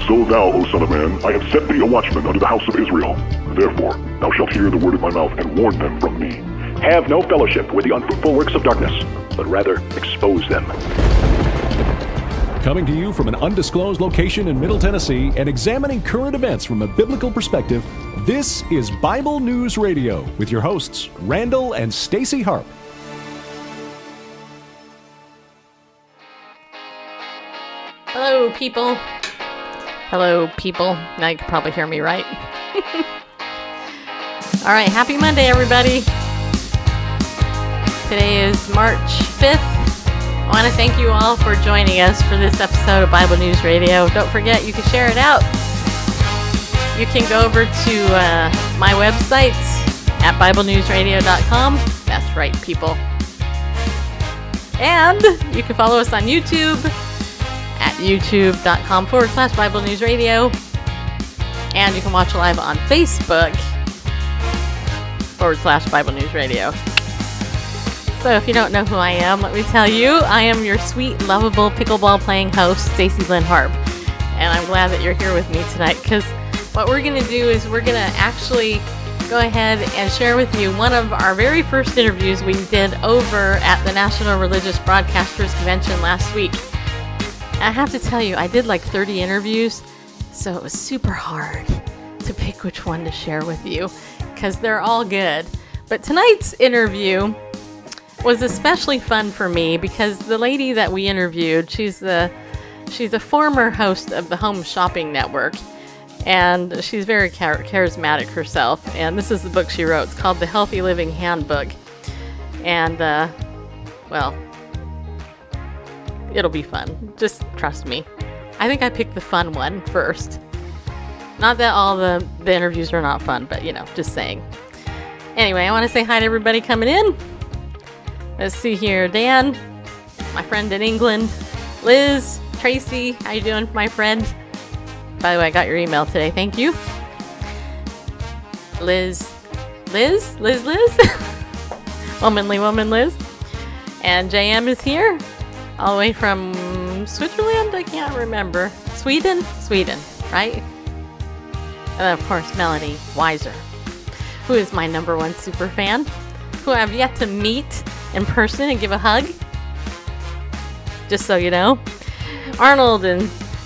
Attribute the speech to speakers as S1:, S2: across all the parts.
S1: So thou, O son of man, I have set thee a watchman unto the house of Israel. Therefore thou shalt hear the word of my mouth, and warn them from me.
S2: Have no fellowship with the unfruitful works of darkness, but rather expose them.
S3: Coming to you from an undisclosed location in Middle Tennessee and examining current events from a biblical perspective, this is Bible News Radio with your hosts, Randall and Stacy Harp.
S4: Hello, people. Hello, people. Now you can probably hear me, right? All right, happy Monday, everybody. Today is March 5th. I want to thank you all for joining us for this episode of Bible News Radio. Don't forget, you can share it out. You can go over to my website at BibleNewsRadio.com. That's right, people. And you can follow us on YouTube at youtube.com/Bible News Radio. And you can watch live on Facebook /Bible News Radio. So if you don't know who I am, let me tell you, I am your sweet, lovable, pickleball playing host, Stacy Lynn Harp. And I'm glad that you're here with me tonight, because what we're going to do is we're going to actually go ahead and share with you one of our very first interviews we did over at the National Religious Broadcasters Convention last week. I have to tell you, I did like 30 interviews, so it was super hard to pick which one to share with you, because they're all good. But tonight's interview was especially fun for me because the lady that we interviewed, she's a former host of the Home Shopping Network, and she's very charismatic herself. And this is the book she wrote. It's called The Healthy Living Handbook. And, well, it'll be fun. Just trust me. I think I picked the fun one first. Not that all the interviews are not fun, but, you know, just saying. Anyway, I want to say hi to everybody coming in. Let's see here. Dan, my friend in England. Liz, Tracy, how you doing, my friend? By the way, I got your email today. Thank you. Liz. Womanly woman Liz. And JM is here. All the way from Switzerland? I can't remember. Sweden, right? And then, of course, Melanie Weiser, who is my #1 super fan, who I've yet to meet in person and give a hug. Just so you know. Arnold, and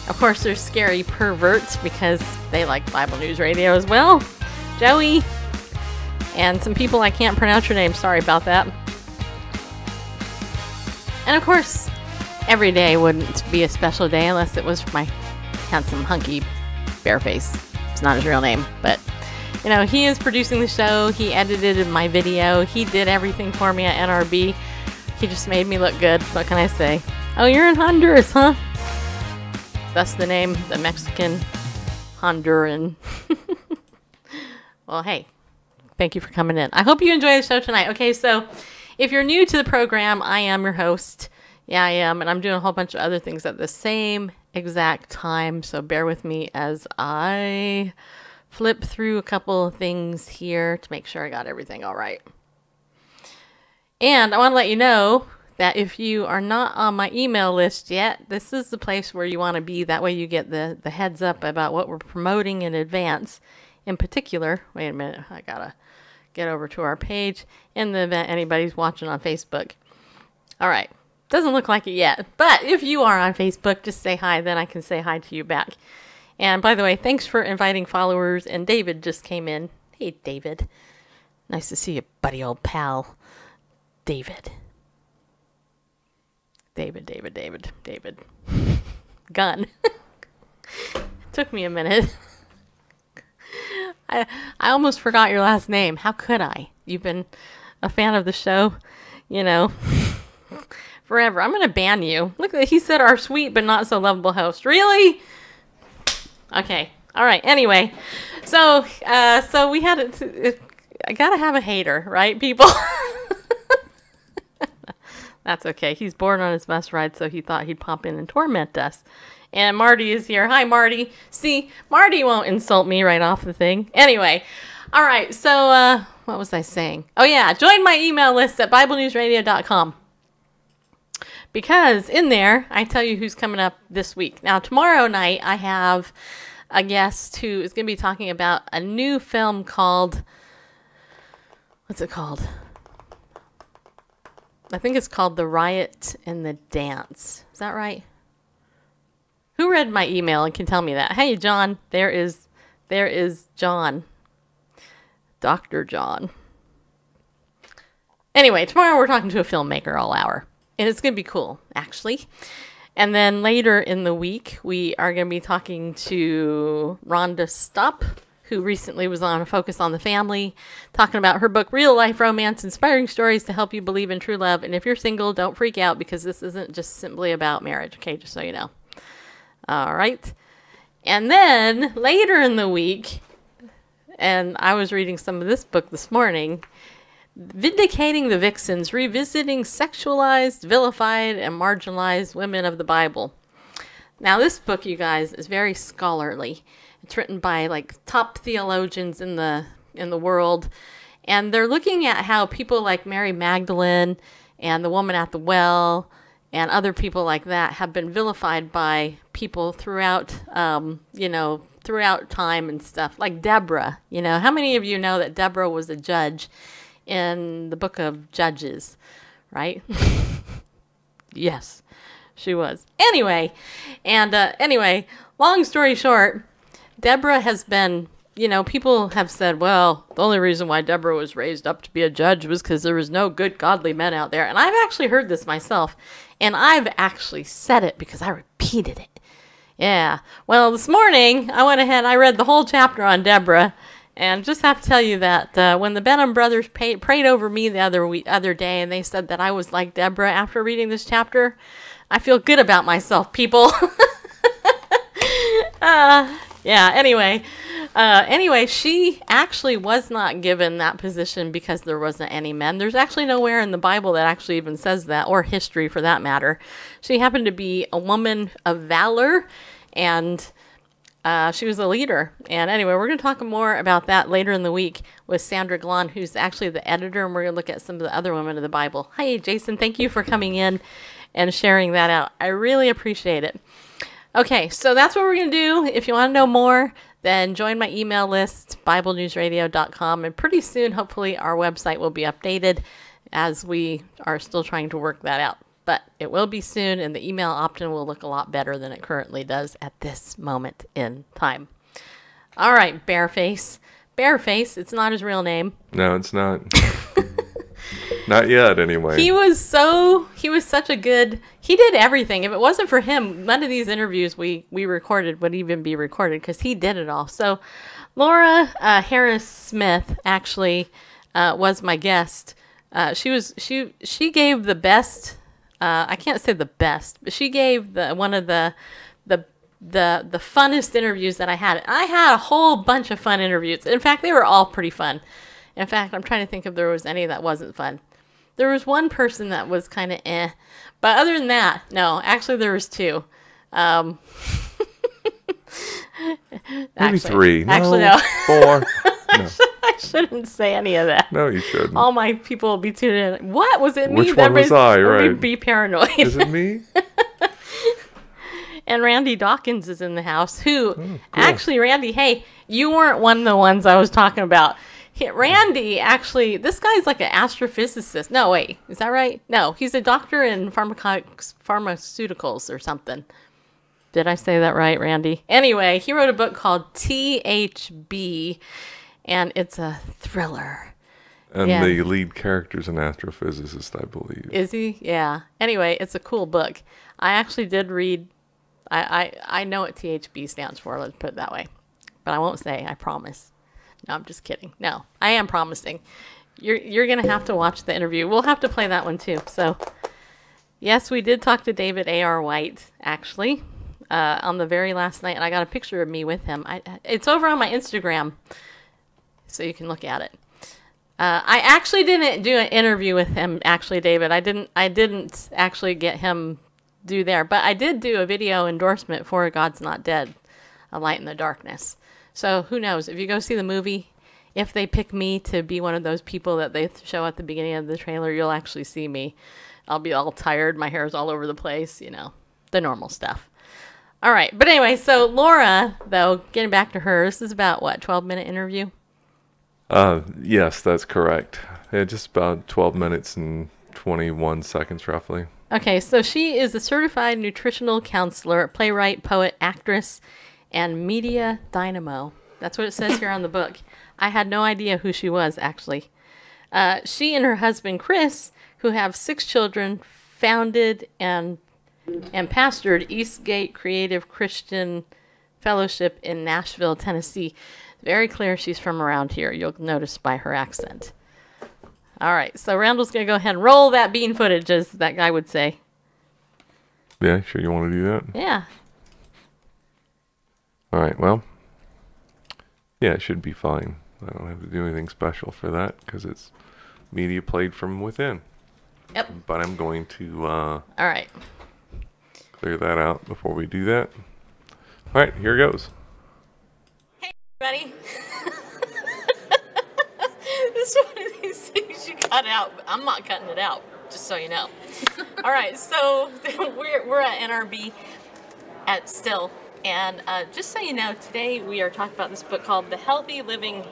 S4: of course there's Scary Perverts because they like Bible News Radio as well. Joey, and some people I can't pronounce your name. Sorry about that. And of course, every day wouldn't be a special day unless it was for my handsome, hunky Bareface. It's not his real name, but you know, he is producing the show. He edited my video. He did everything for me at NRB. He just made me look good. What can I say? Oh, you're in Honduras, huh? That's the name, the Mexican Honduran. Well, hey, thank you for coming in. I hope you enjoy the show tonight. Okay, so if you're new to the program, I am your host. Yeah, I am, and I'm doing a whole bunch of other things at the same exact time, so bear with me as I flip through a couple of things here to make sure I got everything all right. And I want to let you know that if you are not on my email list yet, this is the place where you want to be. That way you get the heads up about what we're promoting in advance. In particular, wait a minute, I gotta get over to our page in the event anybody's watching on Facebook. All right, doesn't look like it yet, but if you are on Facebook, just say hi, then I can say hi to you back. And by the way, thanks for inviting followers. And David just came in. Hey, David. Nice to see you, buddy, old pal. David. Gun. Took me a minute. I almost forgot your last name. How could I? You've been a fan of the show, you know, forever. I'm going to ban you. Look, he said our sweet but not so lovable host. Really? Okay. All right. Anyway, so we had I gotta have a hater, right, people? That's okay. He's bored on his bus ride, so he thought he'd pop in and torment us. And Marty is here. Hi, Marty. See, Marty won't insult me right off the thing. Anyway, all right. So what was I saying? Oh yeah, join my email list at BibleNewsRadio.com. because in there, I tell you who's coming up this week. Now, tomorrow night, I have a guest who is going to be talking about a new film called, what's it called? I think it's called The Riot and the Dance. Is that right? Who read my email and can tell me that? Hey, John, there is John. Dr. John. Anyway, tomorrow we're talking to a filmmaker all hour. And it's going to be cool, actually. And then later in the week, we are going to be talking to Rhonda Stopp, who recently was on Focus on the Family, talking about her book, Real Life Romance, Inspiring Stories to Help You Believe in True Love. And if you're single, don't freak out, because this isn't just simply about marriage, okay, just so you know. All right. And then later in the week, and I was reading some of this book this morning, Vindicating the Vixens, Revisiting Sexualized, Vilified, and Marginalized Women of the Bible. Now, this book, you guys, is very scholarly. It's written by like top theologians in the world, and they're looking at how people like Mary Magdalene and the woman at the well and other people like that have been vilified by people throughout, throughout time and stuff. Like Deborah, how many of you know that Deborah was a judge in the book of Judges, right? Yes, she was. Anyway, long story short, Deborah has been, people have said, well, the only reason why Deborah was raised up to be a judge was because there was no good godly men out there. And I've actually heard this myself, and I've actually said it because I repeated it. Yeah. Well, this morning, I went ahead, I read the whole chapter on Deborah, and just have to tell you that when the Benham brothers prayed over me the other day, and they said that I was like Deborah after reading this chapter, I feel good about myself, people. Anyway, she actually was not given that position because there wasn't any men. There's actually nowhere in the Bible that actually even says that, or history for that matter. She happened to be a woman of valor, and she was a leader. And anyway, we're going to talk more about that later in the week with Sandra Glahn, who's actually the editor, and we're going to look at some of the other women of the Bible. Hi, Jason. Thank you for coming in and sharing that out. I really appreciate it. Okay, so that's what we're going to do. If you want to know more, then join my email list, BibleNewsRadio.com, and pretty soon, hopefully, our website will be updated as we are still trying to work that out. But it will be soon, and the email opt-in will look a lot better than it currently does at this moment in time. All right, Bareface. Bareface, it's not his real name.
S5: No, it's not. Not yet, anyway.
S4: He was such a good, he did everything. If it wasn't for him, none of these interviews we recorded would even be recorded, because he did it all. So Laura Harris Smith actually was my guest. She gave the best, I can't say the best, but she gave one of the funnest interviews that I had. I had a whole bunch of fun interviews. In fact, they were all pretty fun. In fact, I'm trying to think if there was any that wasn't fun. There was one person that was kind of eh. But other than that, no. Actually, there was two.
S5: Maybe three.
S4: Actually, no.
S5: 4. No.
S4: I shouldn't say any of that.
S5: No, you shouldn't.
S4: All my people will be tuning in. What? Was it me?
S5: Which one was I? Right.
S4: Be paranoid.
S5: Is it me?
S4: And Randy Dawkins is in the house, who, actually, Randy, hey, you weren't one of the ones I was talking about. Randy, actually, this guy's like an astrophysicist. No, wait, is that right? No, he's a doctor in pharmaceuticals or something. Did I say that right, Randy? Anyway, he wrote a book called THB, and it's a thriller.
S5: And the lead character's an astrophysicist, I believe. Is he?
S4: Yeah. Anyway, it's a cool book. I actually did read, I know what THB stands for, let's put it that way. But I won't say, I promise. No, I'm just kidding. No, I am promising. You're going to have to watch the interview. We'll have to play that one too. So, yes, we did talk to David A.R. White, actually, on the very last night. And I got a picture of me with him. It's over on my Instagram, so you can look at it. I actually didn't do an interview with him, actually, David. I didn't actually get him do there. But I did do a video endorsement for God's Not Dead, A Light in the Darkness. So who knows? If you go see the movie, if they pick me to be one of those people that they show at the beginning of the trailer, you'll actually see me. I'll be all tired. My hair's all over the place, you know, the normal stuff. All right. But anyway, so Laura, though, getting back to her, this is about, what, 12-minute interview?
S5: Yes, that's correct. Yeah, just about 12 minutes and 21 seconds, roughly.
S4: Okay, so she is a certified nutritional counselor, playwright, poet, actress, and media dynamo. That's what it says here on the book. I had no idea who she was, actually. She and her husband, Chris, who have 6 children, founded and pastored Eastgate Creative Christian Fellowship in Nashville, Tennessee. Very clear she's from around here. You'll notice by her accent. All right, so Randall's going to go ahead and roll that bean footage, as that guy would say.
S5: Yeah, sure you want to do that?
S4: Yeah.
S5: All right, well, yeah, it should be fine. I don't have to do anything special for that because it's media played from within.
S4: Yep.
S5: But I'm going to
S4: All right.
S5: clear that out before we do that. All right, here goes.
S4: Hey, everybody. This is one of these things you cut out. I'm not cutting it out, just so you know. All right, so we're at NRB at Still. And just so you know, today we are talking about this book called The Healthy Living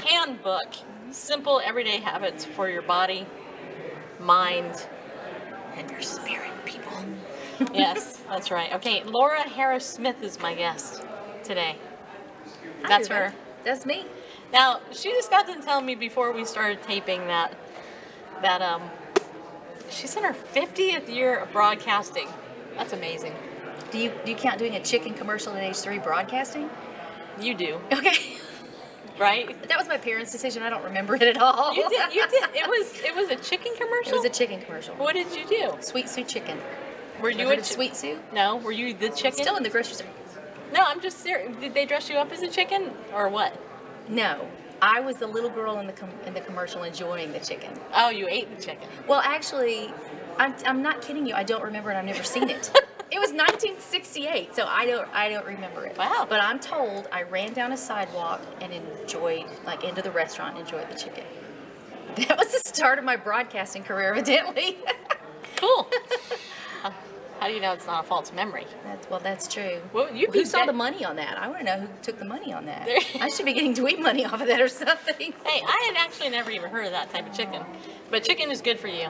S4: Handbook. Simple everyday habits for your body, mind, and your spirit, people. Yes, that's right. Okay, Laura Harris-Smith is my guest today. That's her.
S6: That's me.
S4: Now, she just got to tell me before we started taping that she's in her 50th year of broadcasting. That's amazing.
S6: Do you count doing a chicken commercial at age 3 broadcasting?
S4: You do.
S6: Okay.
S4: Right?
S6: That was my parents' decision. I don't remember it at all.
S4: You did. It was a chicken commercial?
S6: It was a chicken commercial.
S4: What did you do?
S6: Sweet Sue chicken.
S4: Were you
S6: a Sweet Sue?
S4: No. Were you the chicken?
S6: Still in the grocery store.
S4: No, I'm just serious. Did they dress you up as a chicken or what?
S6: No. I was the little girl in the commercial enjoying the chicken.
S4: Oh, you ate the chicken.
S6: Well, actually, I'm not kidding you. I don't remember it. I've never seen it. It was 1968, so I don't remember it.
S4: Wow.
S6: But I'm told I ran down a sidewalk and enjoyed, like, into the restaurant and enjoyed the chicken. That was the start of my broadcasting career, evidently.
S4: Cool. How do you know it's not a false memory?
S6: That's true.
S4: Well,
S6: who saw the money on that? I want to know who took the money on that. I should be getting tweet money off of that or something.
S4: Hey, I had actually never even heard of that type of chicken. But chicken is good for you.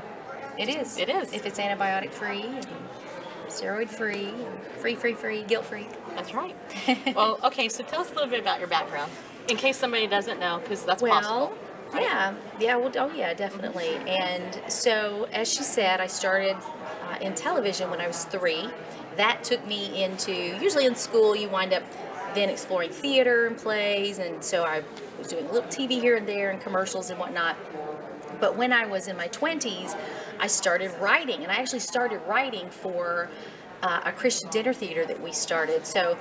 S6: It is.
S4: It is.
S6: If it's antibiotic free, and steroid free, free, guilt free.
S4: That's right. Well, okay, so tell us a little bit about your background, in case somebody doesn't know, because that's possible. Right?
S6: Yeah, definitely. And so, as she said, I started in television when I was 3. That took me into, usually in school, you wind up then exploring theater and plays, and so I was doing a little TV here and there and commercials and whatnot. But when I was in my 20s, I started writing, and I actually started writing for a Christian dinner theater that we started. So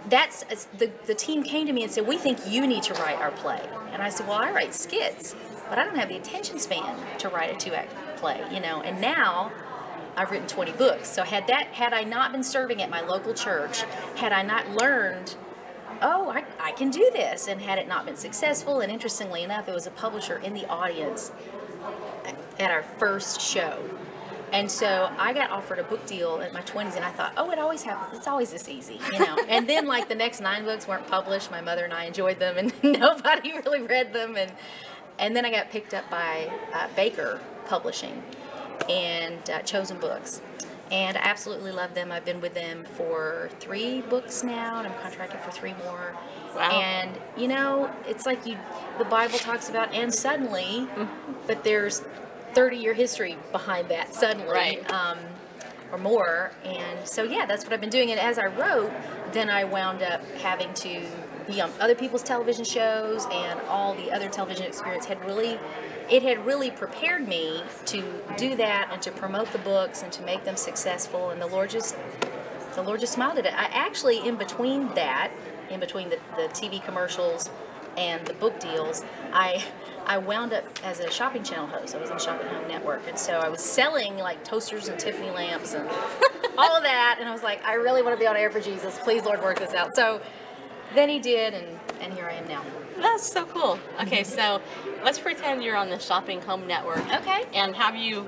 S6: that's the team came to me and said, "We think you need to write our play." And I said, "Well, I write skits, but I don't have the attention span to write a 2-act play, you know." And now I've written 20 books. So had I not been serving at my local church, had I not learned, oh, I can do this, and had it not been successful, and interestingly enough, there was a publisher in the audience at our first show. And so I got offered a book deal in my 20s, and I thought, oh, it always happens. It's always this easy, you know. And then, like, the next 9 books weren't published. My mother and I enjoyed them, and nobody really read them. And then I got picked up by Baker Publishing and Chosen Books. And I absolutely love them. I've been with them for 3 books now, and I'm contracted for 3 more.
S4: Wow.
S6: And, you know, it's like the Bible talks about, and suddenly, but there's 30-year history behind that suddenly,
S4: right.
S6: Or more. And so, yeah, that's what I've been doing. And as I wrote, then I wound up having to be on other people's television shows, and all the other television experience had really prepared me to do that and to promote the books and to make them successful. And the Lord just smiled at it. I actually, in between the TV commercials and the book deals, I wound up as a shopping channel host. I was on the Shopping Home Network, and so I was selling like toasters and Tiffany lamps and all of that, and I was like, I really want to be on air for Jesus. Please, Lord, work this out. So then he did, and here I am now.
S4: That's so cool. Okay, so let's pretend you're on the Shopping Home Network.
S6: Okay.
S4: And have you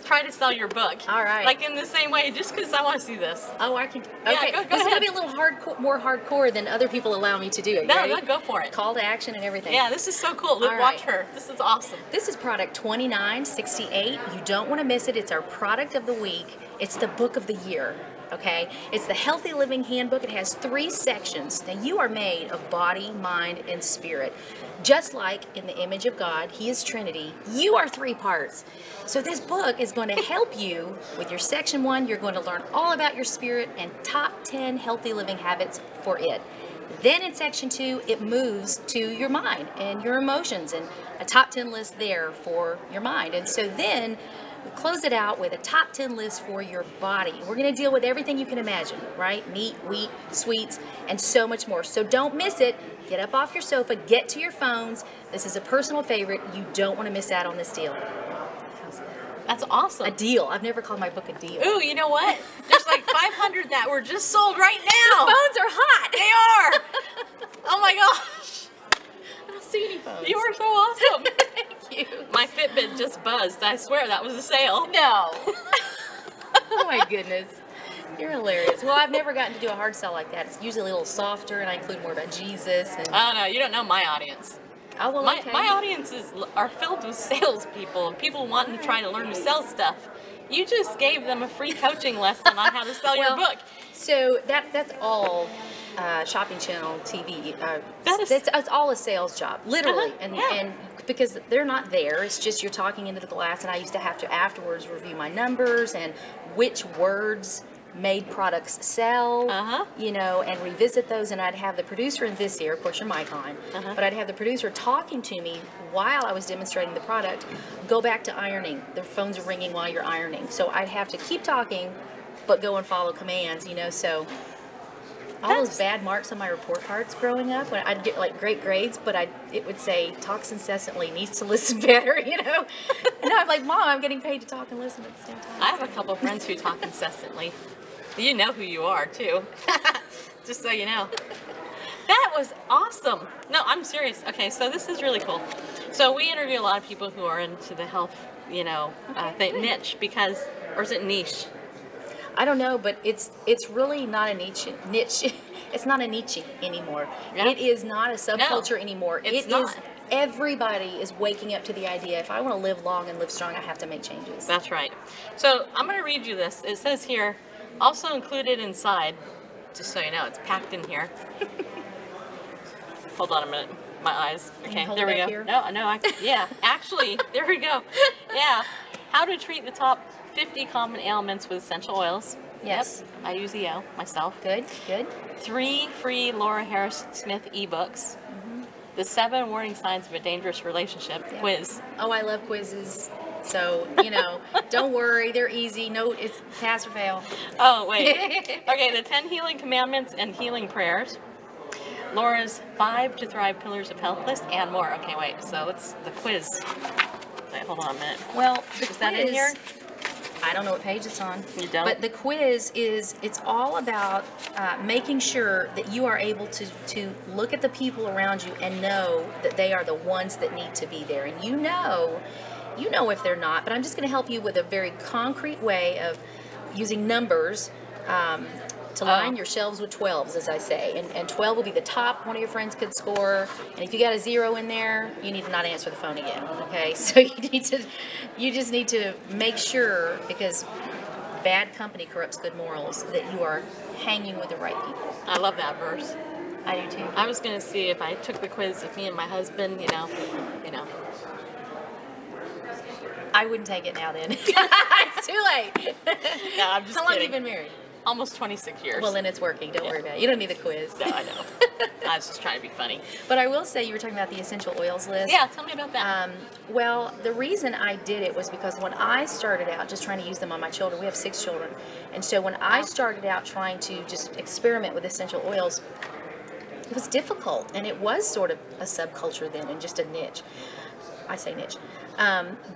S4: try to sell your book.
S6: All right.
S4: Like in the same way, just because I want to see this.
S6: Oh, I can.
S4: Yeah,
S6: Okay.
S4: go
S6: This is
S4: ahead.
S6: going to be a little more hardcore than other people allow me to do it.
S4: No,
S6: Ready?
S4: no, go for it.
S6: Call to action and everything.
S4: Yeah, this is so cool. Look,
S6: All
S4: watch
S6: right.
S4: her. This is awesome.
S6: This is product 2968. You don't want to miss it. It's our product of the week. It's the book of the year. Okay? It's the Healthy Living Handbook. It has 3 sections. Now, you are made of body, mind, and spirit. Just like in the image of God, He is Trinity. You are 3 parts. So this book is going to help you with your section 1. You're going to learn all about your spirit and top 10 healthy living habits for it. Then in section 2, it moves to your mind and your emotions and a top 10 list there for your mind. And so then we close it out with a top 10 list for your body. We're going to deal with everything you can imagine, right? Meat, wheat, sweets, and so much more. So don't miss it. Get up off your sofa, get to your phones. This is a personal favorite. You don't want to miss out on this deal. How's that?
S4: That's awesome.
S6: A deal. I've never called my book a deal.
S4: Ooh, you know what? There's like 500 that were just sold right now.
S6: Phones are hot.
S4: They are. Oh my gosh.
S6: I don't see any phones.
S4: You are so awesome.
S6: Thank you.
S4: My Fitbit just buzzed. I swear that was a sale.
S6: No. Oh my goodness. You're hilarious. Well, I've never gotten to do a hard sell like that. It's usually a little softer, and I include more about Jesus. And
S4: Oh no, you don't know my audience.
S6: oh well,
S4: My,
S6: okay.
S4: my audiences are filled with salespeople, people wanting to try to learn to sell stuff. You just gave them a free coaching lesson on how to sell your book.
S6: So that's all Shopping Channel TV.
S4: That is-
S6: It's all a sales job, literally,
S4: Uh-huh,
S6: and
S4: yeah.
S6: and because they're not there. It's just you're talking into the glass, and I used to have to afterwards review my numbers and which words made products sell,
S4: Uh-huh.
S6: you know, and revisit those. And I'd have the producer in this ear, of course, your mic on,
S4: Uh-huh.
S6: but I'd have the producer talking to me while I was demonstrating the product. Go back to ironing. The phones are ringing while you're ironing, so I'd have to keep talking, but go and follow commands, you know. So all those bad marks on my report cards growing up, when I'd get like great grades, but it would say talks incessantly, needs to listen better, you know. And I'm like, Mom, I'm getting paid to talk and listen at the same time.
S4: I have a couple of friends who talk incessantly. You know who you are too. Just so you know. That was awesome. No, I'm serious. Okay, so this is really cool. So we interview a lot of people who are into the health, you know, niche because, or is it niche?
S6: I don't know, but it's really not a niche. It's not a niche anymore.
S4: Yeah.
S6: It is not a subculture anymore.
S4: it's
S6: It
S4: not.
S6: is. Everybody is waking up to the idea, if I want to live long and live strong, I have to make changes.
S4: That's right. So I'm going to read you this. It says here, also included inside, just so you know, it's packed in here. Hold on a minute. My eyes. Okay,
S6: hold
S4: there
S6: it
S4: we
S6: back
S4: go.
S6: here?
S4: No, yeah, actually, there we go. Yeah. How to treat the top 50 common ailments with essential oils.
S6: Yes.
S4: Yep, I use EO myself.
S6: Good, good.
S4: 3 free Laura Harris Smith ebooks. The 7 warning signs of a dangerous relationship
S6: Yeah.
S4: quiz.
S6: Oh, I love quizzes. So, you know, don't worry, they're easy. No, it's pass or fail.
S4: Oh, wait. Okay, the 10 healing commandments and healing prayers. Laura's 5 to Thrive Pillars of Health list and more. Okay, wait. So it's the quiz. Wait, hold on a minute.
S6: Well, the
S4: Is that in
S6: quiz-
S4: here?
S6: I don't know what page it's on.
S4: You don't?
S6: But the quiz it's all about making sure that you are able to look at the people around you and know that they are the ones that need to be there. And you know if they're not, but I'm just going to help you with a very concrete way of using numbers to line your shelves with 12s, as I say. And 12 will be the top one of your friends could score. And if you got a 0 in there, you need to not answer the phone again, okay? So you just need to make sure, because bad company corrupts good morals, that you are hanging with the right people.
S4: I love that verse.
S6: I do too.
S4: I was going to see if I took the quiz with me and my husband, you know.
S6: I wouldn't take it now then. It's too late.
S4: No, I'm just
S6: How long have
S4: kidding.
S6: you been married?
S4: Almost 26 years.
S6: Well, then it's working. Don't worry about it. You don't need the quiz.
S4: No, I know. I was just trying to be funny.
S6: But I will say, you were talking about the essential oils list.
S4: Yeah, tell me about that.
S6: Well, the reason I did it was because when I started out just trying to use them on my children, we have 6 children, and so when I started out trying to just experiment with essential oils, it was difficult, and it was sort of a subculture then and just a niche. I say niche.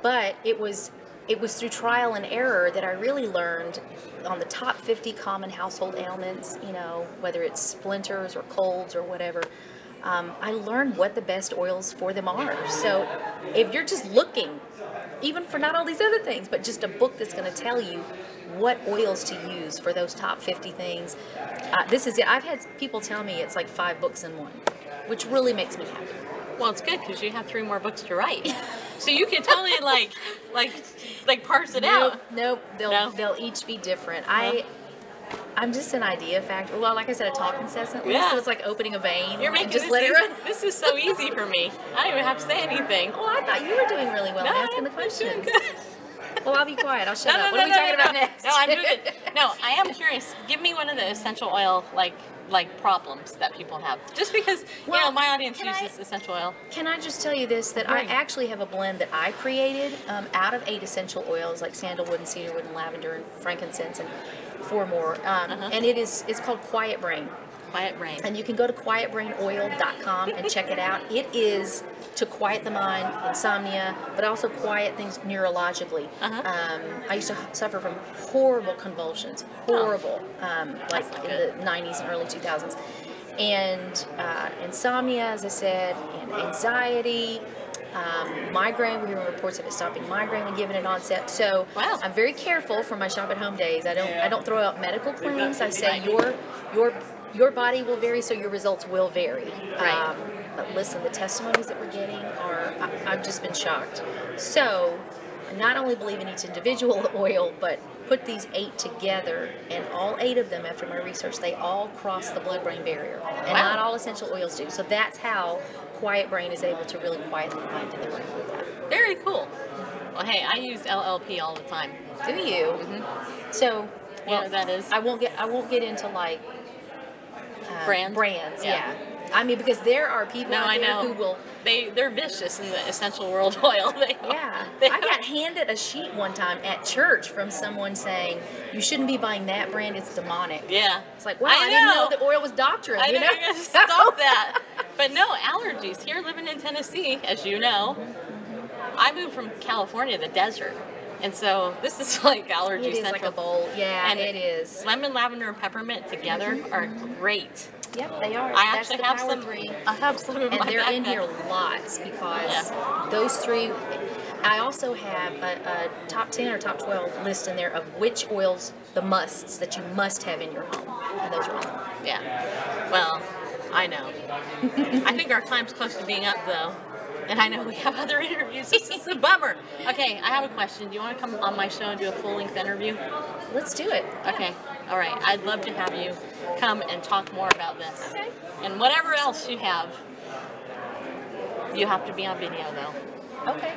S6: But it was through trial and error that I really learned on the top 50 common household ailments, you know, whether it's splinters or colds or whatever. I learned what the best oils for them are. So if you're just looking, even for not all these other things, but just a book that's going to tell you what oils to use for those top 50 things, this is it. I've had people tell me it's like 5 books in one, which really makes me happy.
S4: Well, it's good because you have 3 more books to write, so you can totally like parse it out.
S6: Nope. They'll each be different. I'm just an idea factory. Well, like I said, I talk incessantly, so it's like opening a vein.
S4: You're making
S6: just
S4: this
S6: let it
S4: easy.
S6: run.
S4: This is so easy for me. I don't even have to say anything.
S6: Oh, I thought you were doing really well asking the questions.
S4: I'm doing good.
S6: Well, I'll be quiet. I'll shut up. What are we talking about next?
S4: No, I'm moving. No, I am curious. Give me one of the essential oil like problems that people have. Just because you know my audience uses essential oil.
S6: Can I just tell you this? That I actually have a blend that I created out of 8 essential oils like sandalwood and cedarwood and lavender and frankincense and 4 more. And it's called Quiet Brain.
S4: Quiet Brain.
S6: And you can go to quietbrainoil.com and check it out. It is to quiet the mind, insomnia, but also quiet things neurologically. I used to suffer from horrible convulsions, like in the 90s and early 2000s. And insomnia, as I said, and anxiety, migraine. We're hearing reports of it stopping migraine when given an onset. So I'm very careful for my shop at home days. I don't throw out medical claims. I say your body will vary, so your results will vary. But listen, the testimonies that we're getting are, I've just been shocked. So I not only believe in each individual oil, but put these 8 together, and all 8 of them, after my research, they all cross the blood-brain barrier. And not all essential oils do. So that's how Quiet Brain is able to really quiet the mind in the brain with that.
S4: Very cool. Well, hey, I use LLP all the time.
S6: Do you? So,
S4: you know what that is?
S6: I won't get into like brands. Yeah. I mean, because there are people out there who will.
S4: They're vicious in the essential world oil.
S6: I got handed a sheet one time at church from someone saying you shouldn't be buying that brand. It's demonic.
S4: Yeah.
S6: It's like, wow, I didn't know that oil was doctrine.
S4: I know. Stop that. But no, allergies. Here, living in Tennessee, as you know, I moved from California, the desert. And so this is like allergy
S6: central. It is like a bowl. Yeah, and it is.
S4: Lemon, lavender, and peppermint together are great.
S6: Yep, they are.
S4: I actually have some.
S6: 3.
S4: I have some in my
S6: and they're
S4: backpack.
S6: in here lots because those 3. I also have a top 10 or top 12 list in there of which oils, the musts that you must have in your home, and those are all.
S4: Yeah. Well, I know. I think our time's close to being up, though. And I know we have other interviews. This is a bummer. Okay, I have a question. Do you want to come on my show and do a full-length interview?
S6: Let's do it.
S4: Okay. All right. I'd love to have you come and talk more about this.
S6: Okay.
S4: And whatever else you have, you have to be on video, though.
S6: Okay.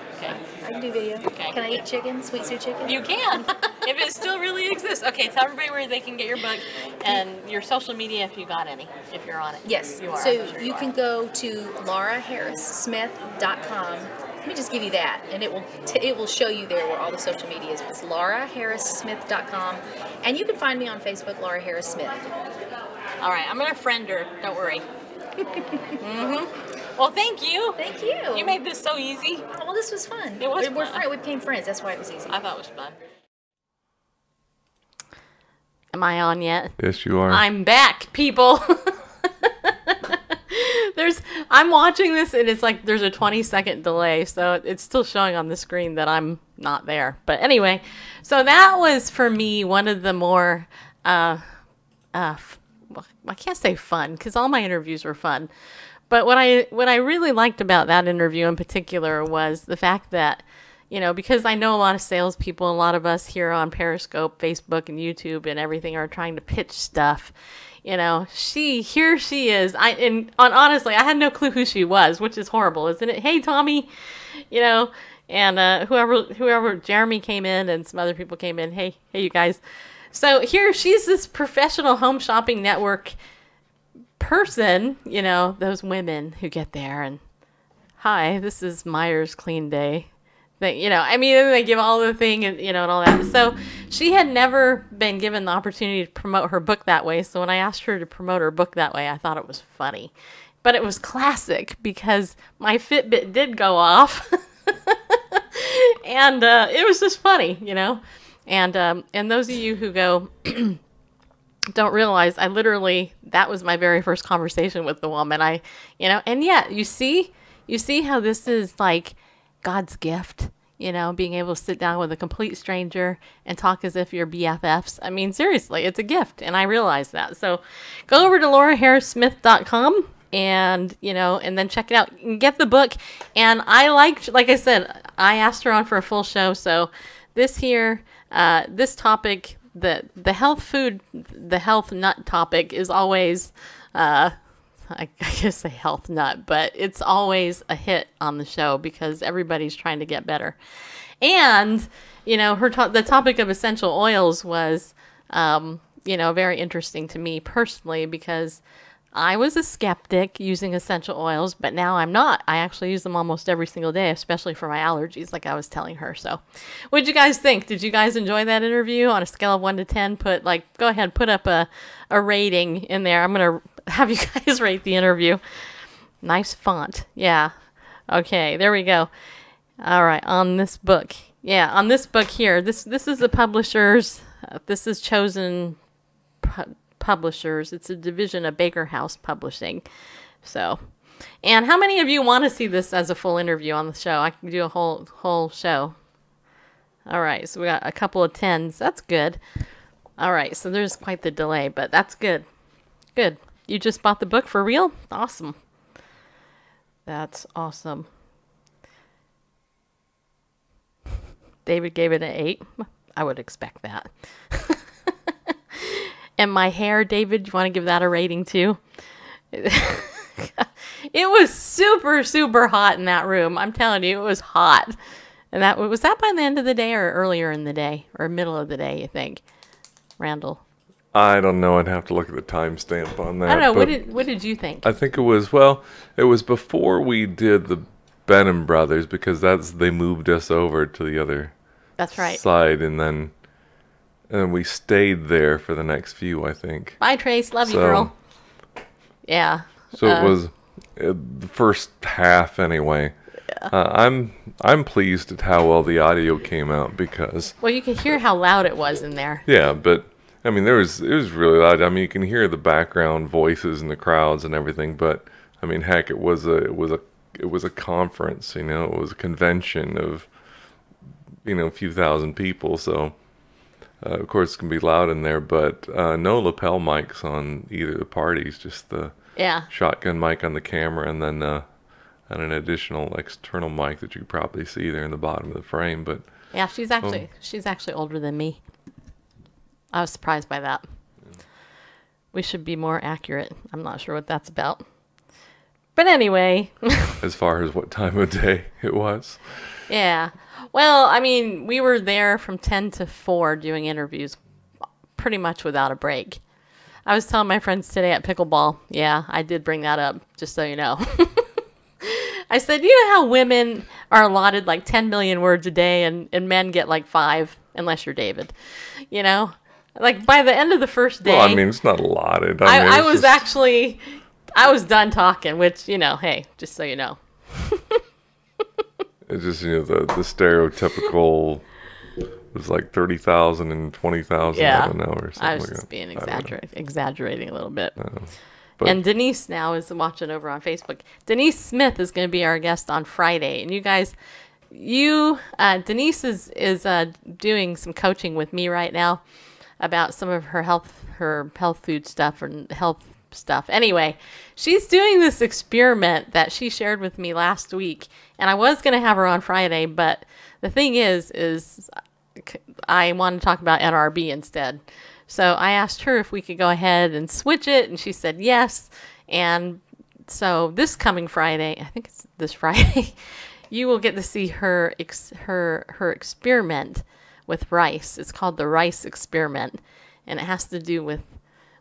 S6: I can do video.
S4: Okay.
S6: Can I eat chicken? Sweet Sue chicken?
S4: You can, if it still really exists. Okay, tell everybody where they can get your book and your social media if you got any, if you're on it.
S6: Yes.
S4: You are.
S6: So you can go to lauraharrissmith.com. Let me just give you that, and it will show you there where all the social media is. It's lauraharrissmith.com, and you can find me on Facebook, Laura Harris Smith.
S4: All right, I'm gonna friend her. Don't worry. Well, thank you.
S6: Thank you.
S4: You made this so easy.
S6: Oh, well, this was fun.
S4: It was
S6: fun. We became friends. That's why it was easy.
S4: I thought it was fun. Am I on yet?
S5: Yes, you are.
S4: I'm back, people. I'm watching this, and it's like there's a 20-second delay, so it's still showing on the screen that I'm not there. But anyway, so that was, for me, one of the more, I can't say fun, because all my interviews were fun. But what I really liked about that interview in particular was the fact that, you know, because I know a lot of salespeople, a lot of us here on Periscope, Facebook, and YouTube and everything are trying to pitch stuff. You know, here she is. Honestly, I had no clue who she was, which is horrible, isn't it? Hey, Tommy, you know, and whoever, Jeremy came in and some other people came in. Hey, you guys. So here she's this professional home shopping network person, you know, those women who get there and, hi, this is Meyer's Clean Day. You know, I mean, they give all the thing and, you know, and all that. So she had never been given the opportunity to promote her book that way. So when I asked her to promote her book that way, I thought it was funny. But it was classic because my Fitbit did go off. And it was just funny, you know. And those of you who go don't realize that was my very first conversation with the woman. And yet you see how this is like God's gift, being able to sit down with a complete stranger and talk as if you're BFFs. I mean, seriously, it's a gift. And I realize that. So go over to lauraharrissmith.com and, and then check it out and get the book. And like I said, I asked her on for a full show. So this topic, the health nut topic is always, I guess say health nut, but it's always a hit on the show because everybody's trying to get better. And, the topic of essential oils was, very interesting to me personally because I was a skeptic using essential oils, but now I'm not. I actually use them almost every single day, especially for my allergies, like I was telling her. So what did you guys think? Did you guys enjoy that interview? On a scale of 1 to 10, go ahead, put up a rating in there. I'm going to have you guys rate the interview. Nice font. Yeah. Okay, there we go. All right, on this book. Yeah, on this book here, this is the publishers. This is Chosen Publishers. It's a division of Baker House Publishing. So, and how many of you want to see this as a full interview on the show? I can do a whole show. All right, so we got a couple of 10s. That's good. All right, so there's quite the delay, but that's good. Good. You just bought the book for real? Awesome. That's awesome. David gave it an 8. I would expect that. And my hair, David, you want to give that a rating too? It was super, super hot in that room. I'm telling you, it was hot. And was that by the end of the day or earlier in the day or middle of the day, you think, Randall?
S5: I don't know. I'd have to look at the timestamp on that.
S4: I don't know. What did you think?
S5: I think it was before we did the Benham Brothers because they moved us over to the other
S4: That's right.
S5: side, and then we stayed there for the next few, I think.
S4: Bye, Trace. Love you, girl. Yeah.
S5: So it was the first half anyway. Yeah. I'm pleased at how well the audio came out because...
S4: Well, you could hear how loud it was in there.
S5: Yeah, but... I mean, it was really loud. I mean, you can hear the background voices and the crowds and everything. But I mean, heck, it was a conference. It was a convention of a few thousand people. So of course, it's gonna be loud in there. But no lapel mics on either of the parties. Just the shotgun mic on the camera, and then an additional external mic that you could probably see there in the bottom of the frame. But
S4: yeah, she's actually older than me. I was surprised by that. We should be more accurate. I'm not sure what that's about. But anyway.
S5: As far as what time of day it was.
S4: Yeah. Well, I mean, we were there from 10 to 4 doing interviews pretty much without a break. I was telling my friends today at pickleball. Yeah, I did bring that up, just so you know. I said, you know how women are allotted like 10 million words a day and men get like 5, unless you're David, Like, by the end of the first day...
S5: Well, I mean, it's not allotted.
S4: I was done talking, which, hey, just so you know.
S5: It's just, the stereotypical... It was like 30,000 and 20,000 an hour or something.
S4: I was just being exaggerating a little bit. And Denise now is watching over on Facebook. Denise Smith is going to be our guest on Friday. And you guys... Denise is doing some coaching with me right now about some of her health food stuff and health stuff. Anyway, she's doing this experiment that she shared with me last week, and I was going to have her on Friday, but the thing is I want to talk about NRB instead. So I asked her if we could go ahead and switch it, and she said yes. And so this coming Friday, I think it's this Friday, you will get to see her experiment with rice. It's called the rice experiment, and it has to do with...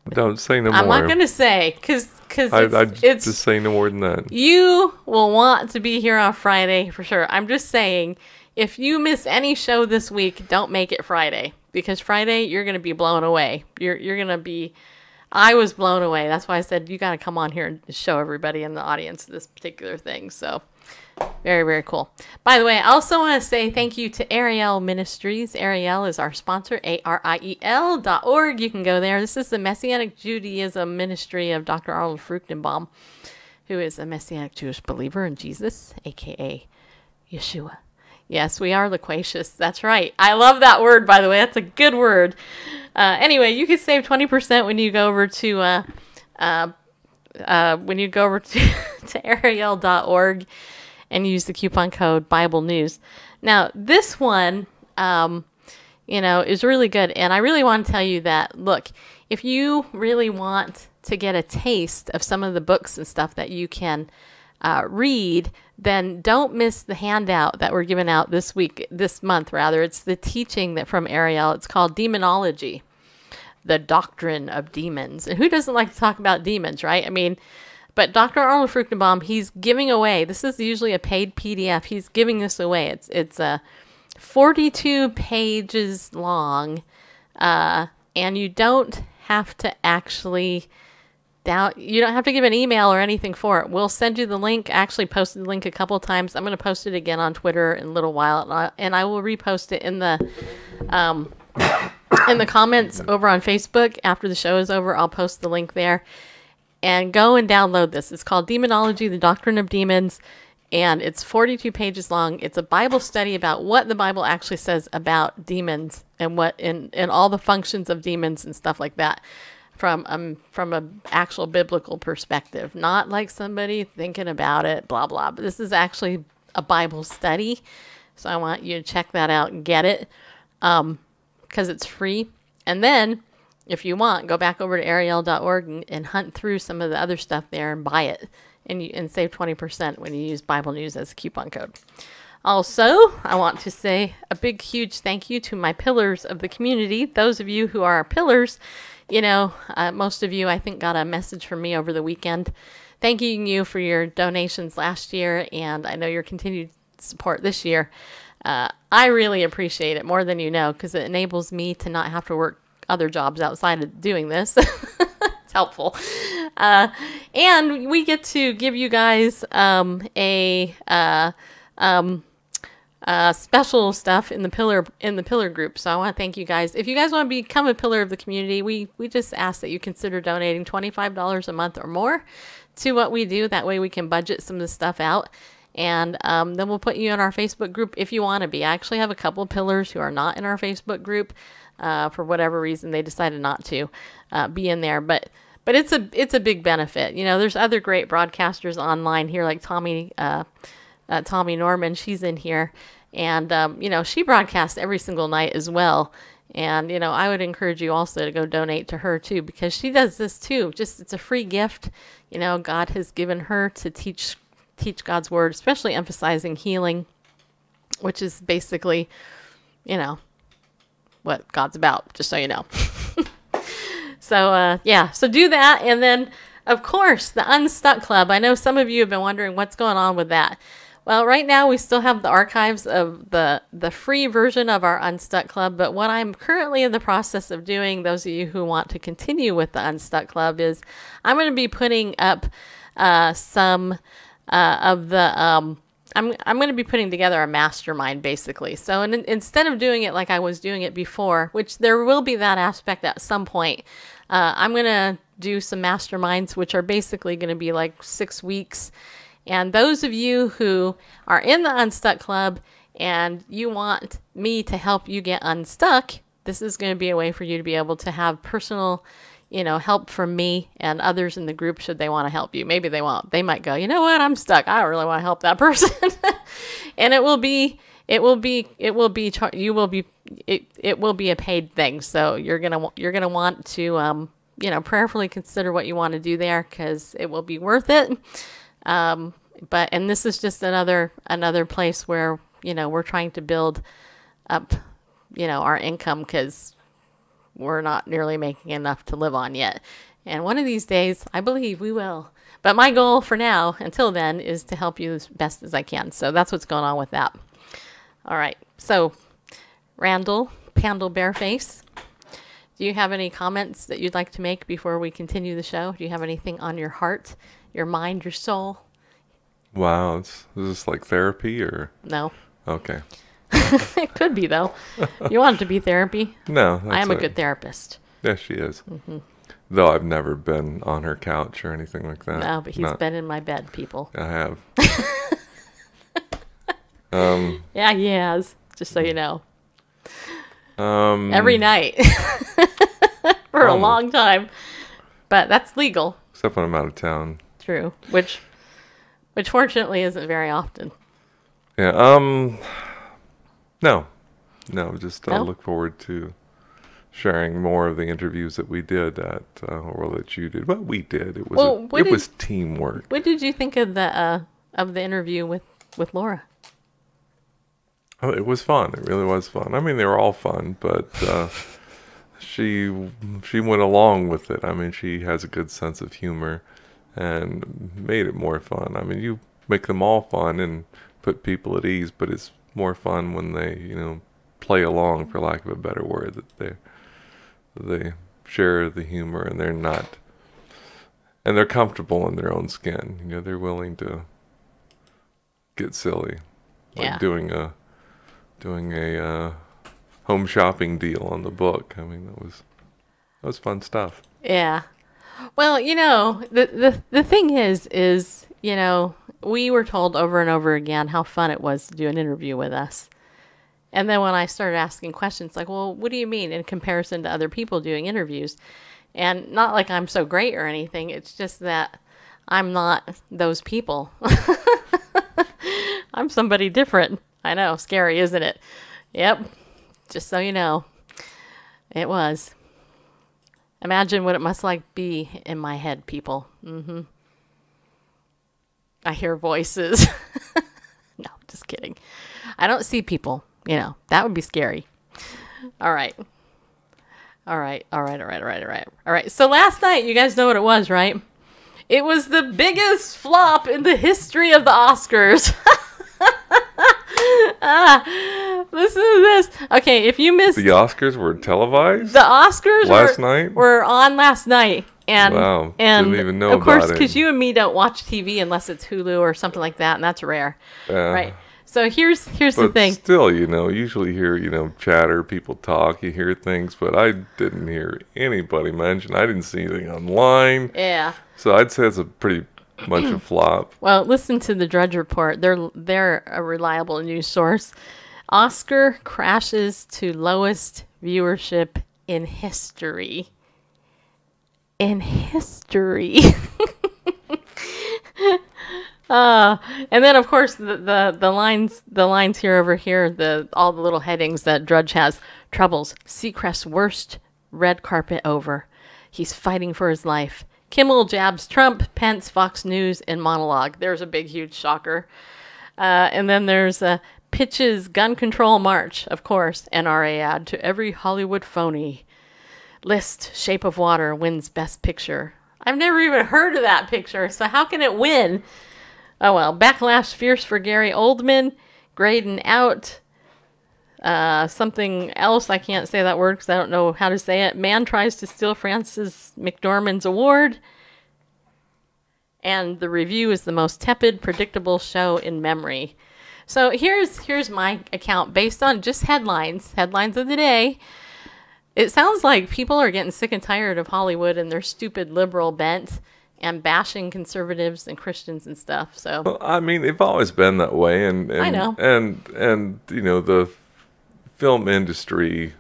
S5: Don't say no more.
S4: I'm not going to say, because
S5: it's just say no more than that.
S4: You will want to be here on Friday for sure. I'm just saying, if you miss any show this week, don't make it Friday, because Friday you're going to be blown away. You're going to be... I was blown away. That's why I said you got to come on here and show everybody in the audience this particular thing. So Very, very cool. By the way, I also want to say thank you to Ariel Ministries. Ariel is our sponsor, ariel.org. You can go there. This is the Messianic Judaism ministry of Dr. Arnold Fruchtenbaum, who is a Messianic Jewish believer in Jesus, a.k.a. Yeshua. Yes, we are loquacious. That's right. I love that word, by the way. That's a good word. Anyway, you can save 20% when you go over to to ariel.org and use the coupon code Bible News. Now, this one, is really good. And I really want to tell you that, look, if you really want to get a taste of some of the books and stuff that you can read, then don't miss the handout that we're giving out this month. It's the teaching that from Ariel. It's called Demonology, the Doctrine of Demons. And who doesn't like to talk about demons, right? I mean, but Dr. Arnold Fruchtenbaum, he's giving away, this is usually a paid PDF, he's giving this away. It's 42 pages long, and you don't have to actually you don't have to give an email or anything for it. We'll send you the link. I actually posted the link a couple of times. I'm going to post it again on Twitter in a little while, and I will repost it in the comments over on Facebook after the show is over. I'll post the link there. And go and download this. It's called Demonology, the Doctrine of Demons, and it's 42 pages long. It's a Bible study about what the Bible actually says about demons and what and all the functions of demons and stuff like that from a actual biblical perspective, not like somebody thinking about it, blah, blah. But this is actually a Bible study, so I want you to check that out and get it because it's free. And then if you want, go back over to ariel.org and hunt through some of the other stuff there and buy it and save 20% when you use Bible News as a coupon code. Also, I want to say a big, huge thank you to my pillars of the community. Those of you who are our pillars, most of you, I think, got a message from me over the weekend thanking you for your donations last year, and I know your continued support this year. I really appreciate it more than you know because it enables me to not have to work other jobs outside of doing this. It's helpful. And we get to give you guys special stuff in the pillar group. So I want to thank you guys. If you guys want to become a pillar of the community, we just ask that you consider donating $25 a month or more to what we do. That way we can budget some of the stuff out. And then we'll put you in our Facebook group if you want to be. I actually have a couple pillars who are not in our Facebook group. For whatever reason, they decided not to be in there. But it's a big benefit. There's other great broadcasters online here, like Tommy Norman. She's in here, and she broadcasts every single night as well. And I would encourage you also to go donate to her too, because she does this too. It's a free gift. God has given her to teach God's word, especially emphasizing healing, which is basically, what God's about, just so you know. So do that. And then, of course, the Unstuck Club. I know some of you have been wondering what's going on with that. Well, right now we still have the archives of the free version of our Unstuck Club, but what I'm currently in the process of doing, those of you who want to continue with the Unstuck Club, is I'm going to be putting up some of the... I'm going to be putting together a mastermind, basically. So instead of doing it like I was doing it before, which there will be that aspect at some point, I'm going to do some masterminds, which are basically going to be like 6 weeks. And those of you who are in the Unstuck Club and you want me to help you get unstuck, this is going to be a way for you to be able to have personal help from me and others in the group should they want to help you. Maybe they won't. They might go, you know what, I'm stuck. I don't really want to help that person. And it will be a paid thing. So you're going to want to, prayerfully consider what you want to do there because it will be worth it. And this is just another place where, we're trying to build up, our income because we're not nearly making enough to live on yet. And one of these days, I believe we will. But my goal for now, until then, is to help you as best as I can. So that's what's going on with that. All right. So, Randall, Pandle Bareface, do you have any comments that you'd like to make before we continue the show? Do you have anything on your heart, your mind, your soul?
S5: Wow, is this like therapy or?
S4: No.
S5: Okay.
S4: It could be, though. You want it to be therapy?
S5: No,
S4: I am a good therapist.
S5: Yeah, she is. Though I've never been on her couch or anything like that.
S4: No, but he's been in my bed, people.
S5: I have.
S4: Yeah, he has, just so you know. Every night. For a long time. But that's legal.
S5: Except when I'm out of town.
S4: True. Which fortunately isn't very often.
S5: Yeah, no, just
S4: No?
S5: look forward to sharing more of the interviews that we did or that you did. Well, we did. It was it was teamwork.
S4: What did you think of the interview with Laura?
S5: Oh, it was fun. It really was fun. I mean, they were all fun, but she went along with it. I mean, she has a good sense of humor and made it more fun. I mean, you make them all fun and put people at ease, but it's more fun when they, play along, for lack of a better word, that they share the humor and they're comfortable in their own skin. They're willing to get silly, like doing a home shopping deal on the book. I mean, that was fun stuff.
S4: Yeah. Well, the thing is, we were told over and over again how fun it was to do an interview with us. And then when I started asking questions like, well, what do you mean in comparison to other people doing interviews? And not like I'm so great or anything. It's just that I'm not those people. I'm somebody different. I know. Scary, isn't it? Yep. Just so you know. It was. Imagine what it must be in my head, people. I hear voices. No, just kidding. I don't see people. That would be scary. All right. So last night, you guys know what it was, right? It was the biggest flop in the history of the Oscars. Listen to this. Okay, if you missed...
S5: The Oscars were televised?
S4: The Oscars
S5: night?
S4: were on last night. And,
S5: wow,
S4: and
S5: didn't even know
S4: of course,
S5: about it.
S4: because you and me don't watch TV unless it's Hulu or something like that, and that's rare. Right? So here's the thing.
S5: Still, usually hear, chatter, people talk, you hear things, but I didn't hear anybody mention. I didn't see anything online.
S4: Yeah.
S5: So I'd say it's a pretty much a flop.
S4: Well, listen to the Drudge Report. They're a reliable news source. Oscar crashes to lowest viewership in history. And then of course the lines here over here, all the little headings that Drudge has. Troubles. Seacrest's worst red carpet over. He's fighting for his life. Kimmel jabs Trump, Pence, Fox News in monologue. There's a big, huge shocker. And then there's pitches gun control march, of course. NRA ad to every Hollywood phony. List Shape of Water wins Best Picture. I've never even heard of that picture, so how can it win? Oh well. Backlash fierce for Gary Oldman. Graydon out. Something else, I can't say that word because I don't know how to say it. Man tries to steal Frances McDormand's award. And the review is the most tepid, predictable show in memory. So here's my account based on just headlines of the day. It sounds like people are getting sick and tired of Hollywood and their stupid liberal bent and bashing conservatives and Christians and stuff. So
S5: well, I mean, they've always been that way, and
S4: I know.
S5: And the film industry,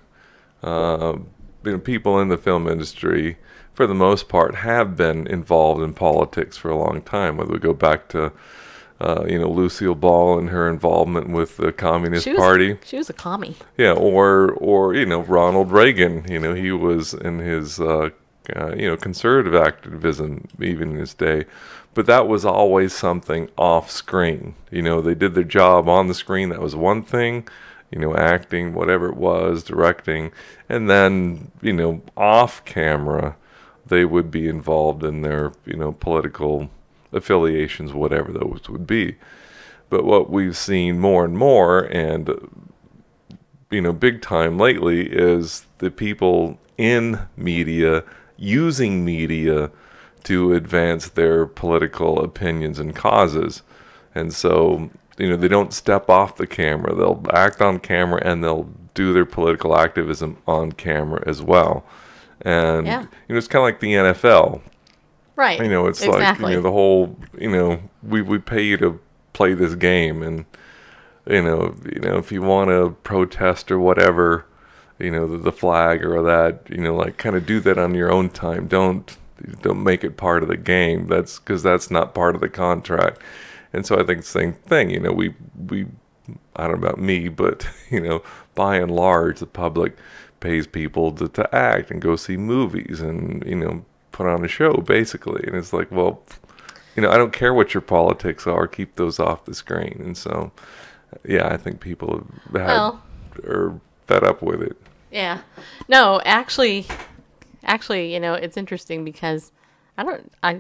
S5: people in the film industry, for the most part, have been involved in politics for a long time. Whether we go back to, Lucille Ball and her involvement with the Communist Party.
S4: She was a commie.
S5: Yeah, or Ronald Reagan. He was in his conservative activism even in his day. But that was always something off screen. They did their job on the screen. That was one thing. Acting, whatever it was, directing, and then, off camera, they would be involved in their, political affiliations, whatever those would be. But what we've seen more and more, and, big time lately, is the people in media using media to advance their political opinions and causes. And so, they don't step off the camera. They'll act on camera, and they'll do their political activism on camera as well. And, it's kind of like the NFL.
S4: Right.
S5: It's
S4: exactly.
S5: like, the whole, we pay you to play this game. And, if you want to protest or whatever, the flag or that, like kind of do that on your own time. Don't make it part of the game. That's because that's not part of the contract. And so I think the same thing, we I don't know about me, but, by and large, the public pays people to act and go see movies and, put on a show, basically. And it's like, well, I don't care what your politics are. Keep those off the screen. And so, yeah, I think people are fed up with it.
S4: Yeah. No, actually, it's interesting because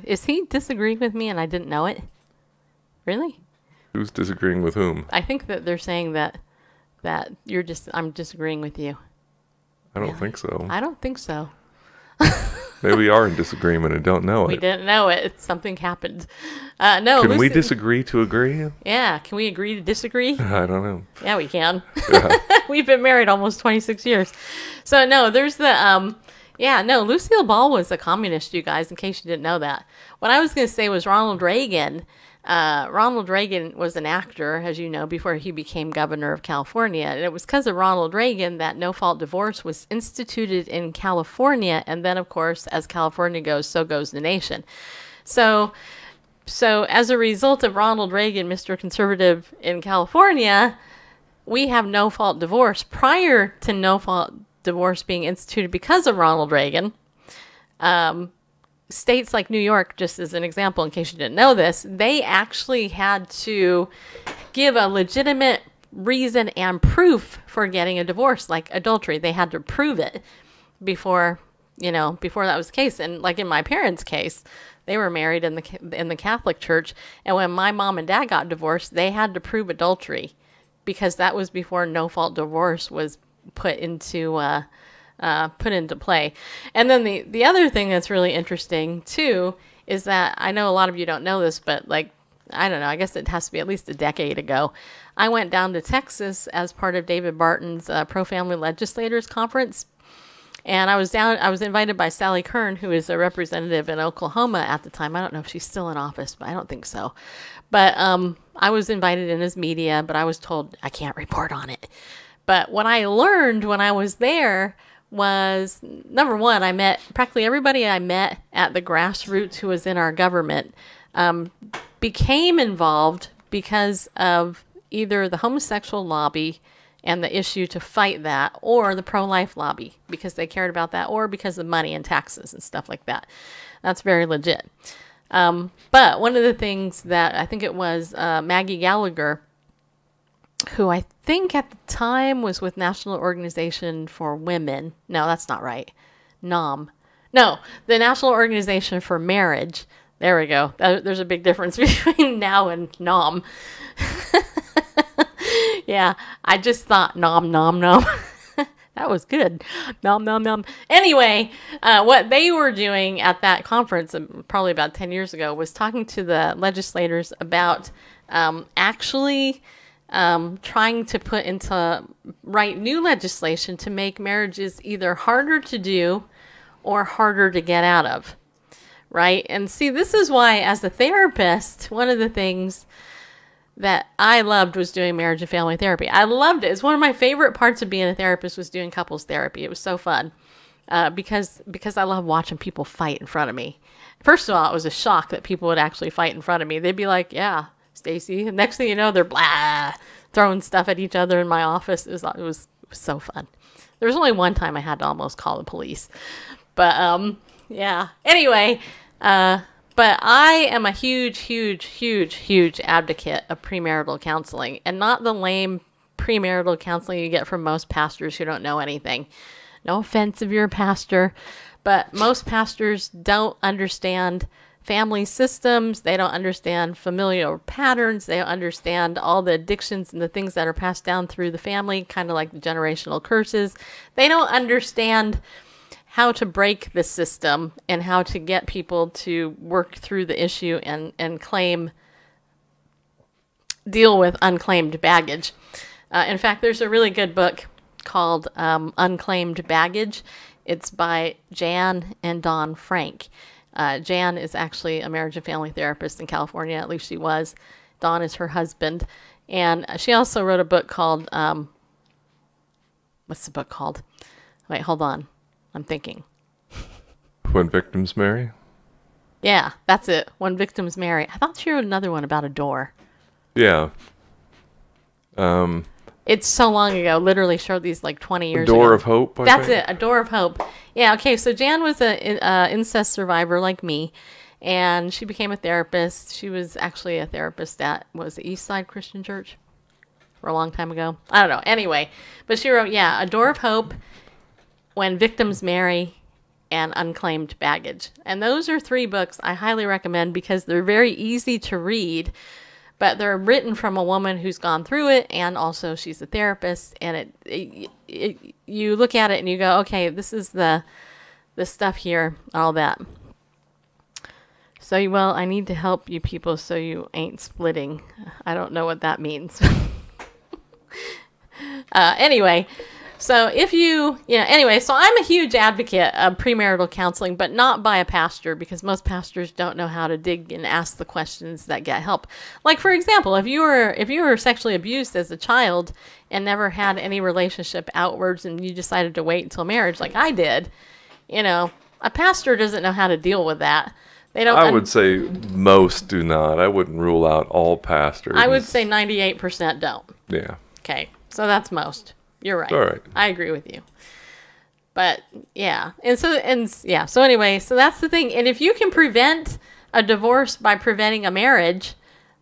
S4: is he disagreeing with me and I didn't know it? Really?
S5: Who's disagreeing with whom?
S4: I think that they're saying that I'm disagreeing with you.
S5: I don't think so.
S4: I don't think so.
S5: Maybe we are in disagreement and don't know it.
S4: We didn't know it. Something happened. No.
S5: Can we disagree to agree?
S4: Yeah. Can we agree to disagree?
S5: I don't know.
S4: Yeah, we can.
S5: Yeah.
S4: We've been married almost 26 years. So no, there's the Lucille Ball was a communist, you guys, in case you didn't know that. What I was going to say was Ronald Reagan. Ronald Reagan was an actor, as you know, before he became governor of California. And it was because of Ronald Reagan that no-fault divorce was instituted in California. And then, of course, as California goes, so goes the nation. So as a result of Ronald Reagan, Mr. Conservative in California, we have no-fault divorce. Prior to no-fault divorce being instituted because of Ronald Reagan, states like New York, just as an example, in case you didn't know this, they actually had to give a legitimate reason and proof for getting a divorce, like adultery. They had to prove it before that was the case. And like in my parents' case, they were married in the Catholic Church, and when my mom and dad got divorced, they had to prove adultery because that was before no-fault divorce was put into play. And then the other thing that's really interesting too is that I know a lot of you don't know this, but I don't know, I guess it has to be at least a decade ago. I went down to Texas as part of David Barton's Pro-Family Legislators Conference. And I was invited by Sally Kern, who is a representative in Oklahoma at the time. I don't know if she's still in office, but I don't think so. But I was invited in as media, but I was told I can't report on it. But what I learned when I was there was, number one, I met practically everybody I met at the grassroots who was in our government became involved because of either the homosexual lobby and the issue to fight that, or the pro-life lobby because they cared about that, or because of money and taxes and stuff like that. That's very legit. But one of the things that I think it was Maggie Gallagher, who I think at the time was with National Organization for Women. No, that's not right. NOM. No, the National Organization for Marriage. There we go. There's a big difference between now and NOM. Yeah, I just thought nom, nom, nom. That was good. Nom, nom, nom. Anyway, what they were doing at that conference, probably about 10 years ago, was talking to the legislators about actually trying to write new legislation to make marriages either harder to do or harder to get out of, right? And see, this is why, as a therapist, one of the things that I loved was doing marriage and family therapy. I loved it. It's one of my favorite parts of being a therapist was doing couples therapy. It was so fun because I love watching people fight in front of me. First of all, it was a shock that people would actually fight in front of me. They'd be like, yeah, Stacy. Next thing you know, they're blah, throwing stuff at each other in my office. It was so fun. There was only one time I had to almost call the police. But, yeah. Anyway, but I am a huge, huge, huge, huge advocate of premarital counseling, and not the lame premarital counseling you get from most pastors who don't know anything. No offense if you're a pastor, but most pastors don't understand family systems. They don't understand familial patterns. They don't understand all the addictions and the things that are passed down through the family, kind of like the generational curses. They don't understand how to break the system and how to get people to work through the issue and claim deal with unclaimed baggage. In fact, there's a really good book called Unclaimed Baggage. It's by Jan and Don Frank. Jan is actually a marriage and family therapist in California. At least she was. Don is her husband. And she also wrote a book called, what's the book called? Wait, hold on. I'm thinking.
S5: When Victims Marry?
S4: Yeah, that's it. When Victims Marry. I thought she wrote another one about a door.
S5: Yeah.
S4: It's so long ago. Literally showed these like 20 years ago.
S5: A Door of Hope, I
S4: That's
S5: think.
S4: it. A Door of Hope. Yeah, okay. So Jan was a incest survivor like me, and she became a therapist. She was actually a therapist at, was it East Side Christian Church? For a long time ago. I don't know. Anyway, but she wrote, yeah, A Door of Hope, When Victims Marry, and Unclaimed Baggage. And those are 3 books I highly recommend because they're very easy to read, but they're written from a woman who's gone through it, and also she's a therapist, and you look at it and you go, okay, this is the stuff here, all that. So, well, I need to help you people so you ain't splitting. I don't know what that means. Anyway, so anyway, so I'm a huge advocate of premarital counseling, but not by a pastor, because most pastors don't know how to dig and ask the questions that get help. Like, for example, if you were sexually abused as a child and never had any relationship outwards, and you decided to wait until marriage, like I did, a pastor doesn't know how to deal with that. They don't.
S5: I would say most do not. I wouldn't rule out all pastors.
S4: I would say 98% don't.
S5: Yeah.
S4: Okay, so that's most. You're right.
S5: All right.
S4: I agree with you. But yeah, so anyway, so that's the thing. And if you can prevent a divorce by preventing a marriage,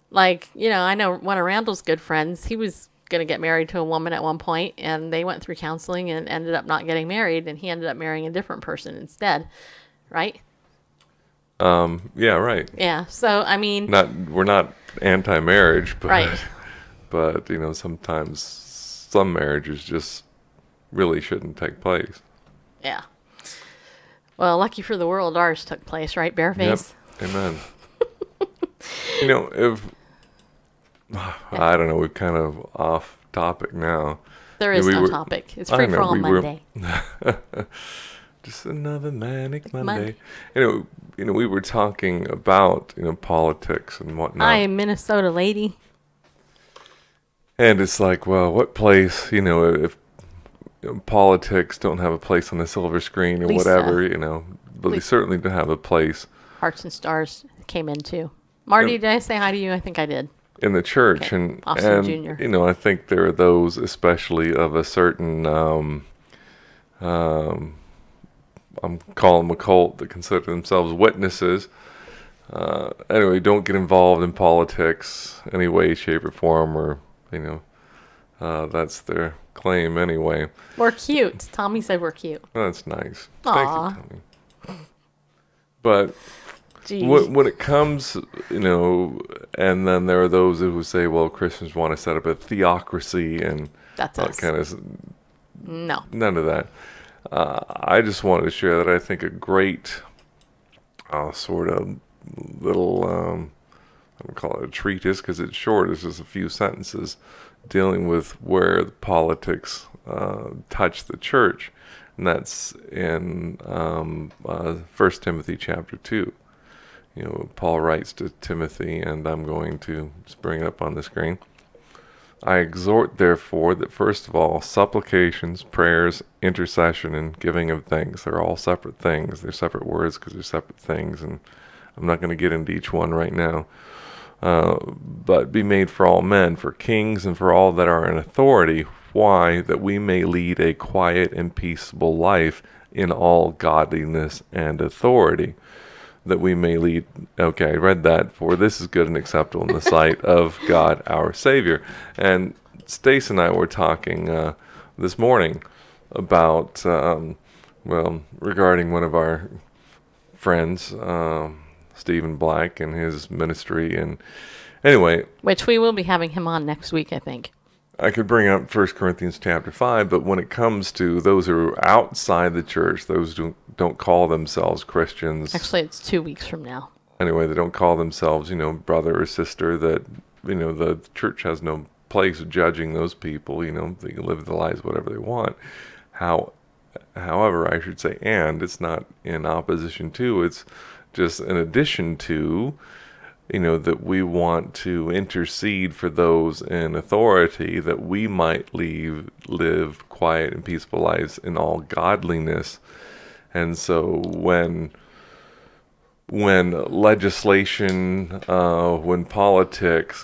S4: like, I know one of Randall's good friends, he was going to get married to a woman at one point, and they went through counseling and ended up not getting married, and he ended up marrying a different person instead, right?
S5: Yeah, right.
S4: Yeah. So I mean,
S5: we're not anti-marriage, but
S4: right.
S5: But sometimes some marriages just really shouldn't take place.
S4: Yeah. Well, lucky for the world, ours took place, right, Bareface?
S5: Yep. Amen. If I don't know, we're kind of off topic now.
S4: There is no topic. It's free for all Monday.
S5: Just another manic Monday. We were talking about politics and whatnot.
S4: I am Minnesota lady.
S5: And it's like, well, what place, if politics don't have a place on the silver screen or
S4: Lisa.
S5: whatever, but they certainly do have a place.
S4: Hearts and Stars came in too. Marty, did I say hi to you? I think I did.
S5: In the church.
S4: Okay.
S5: And
S4: Austin Jr.
S5: I think there are those, especially of a certain, I'm calling them a cult, that consider themselves witnesses. Anyway, don't get involved in politics any way, shape, or form, or that's their claim anyway.
S4: We're cute. Tommy said we're cute.
S5: That's nice.
S4: Aww.
S5: Thank you, Tommy. But when it comes, and then there are those who say, well, Christians want to set up a theocracy and
S4: that's
S5: that
S4: us.
S5: kind of.
S4: No.
S5: None of that. I just wanted to share that I think a great sort of little, I'm going to call it a treatise because it's short, it's just a few sentences dealing with where the politics touch the church. And that's in 1 Timothy chapter 2. Paul writes to Timothy, and I'm going to just bring it up on the screen. I exhort, therefore, that first of all, supplications, prayers, intercession, and giving of thanks, they're all separate things. They're separate words because they're separate things, and I'm not going to get into each one right now. But be made for all men, for kings, and for all that are in authority. Why? That we may lead a quiet and peaceable life in all godliness and authority. That we may lead, okay, I read that, for this is good and acceptable in the sight of God our Savior. And Stace and I were talking this morning about, regarding one of our friends, Stephen Black, and his ministry. And anyway,
S4: which we will be having him on next week, I think.
S5: I could bring up 1 Corinthians chapter 5, but when it comes to those who are outside the church, those who don't call themselves Christians.
S4: Actually, it's 2 weeks from now.
S5: Anyway, they don't call themselves, brother or sister that the church has no place judging those people. They can live their lives whatever they want. However, I should say, and it's not in opposition to, it's just in addition to, that we want to intercede for those in authority, that we might live quiet and peaceful lives in all godliness. And so when legislation, when politics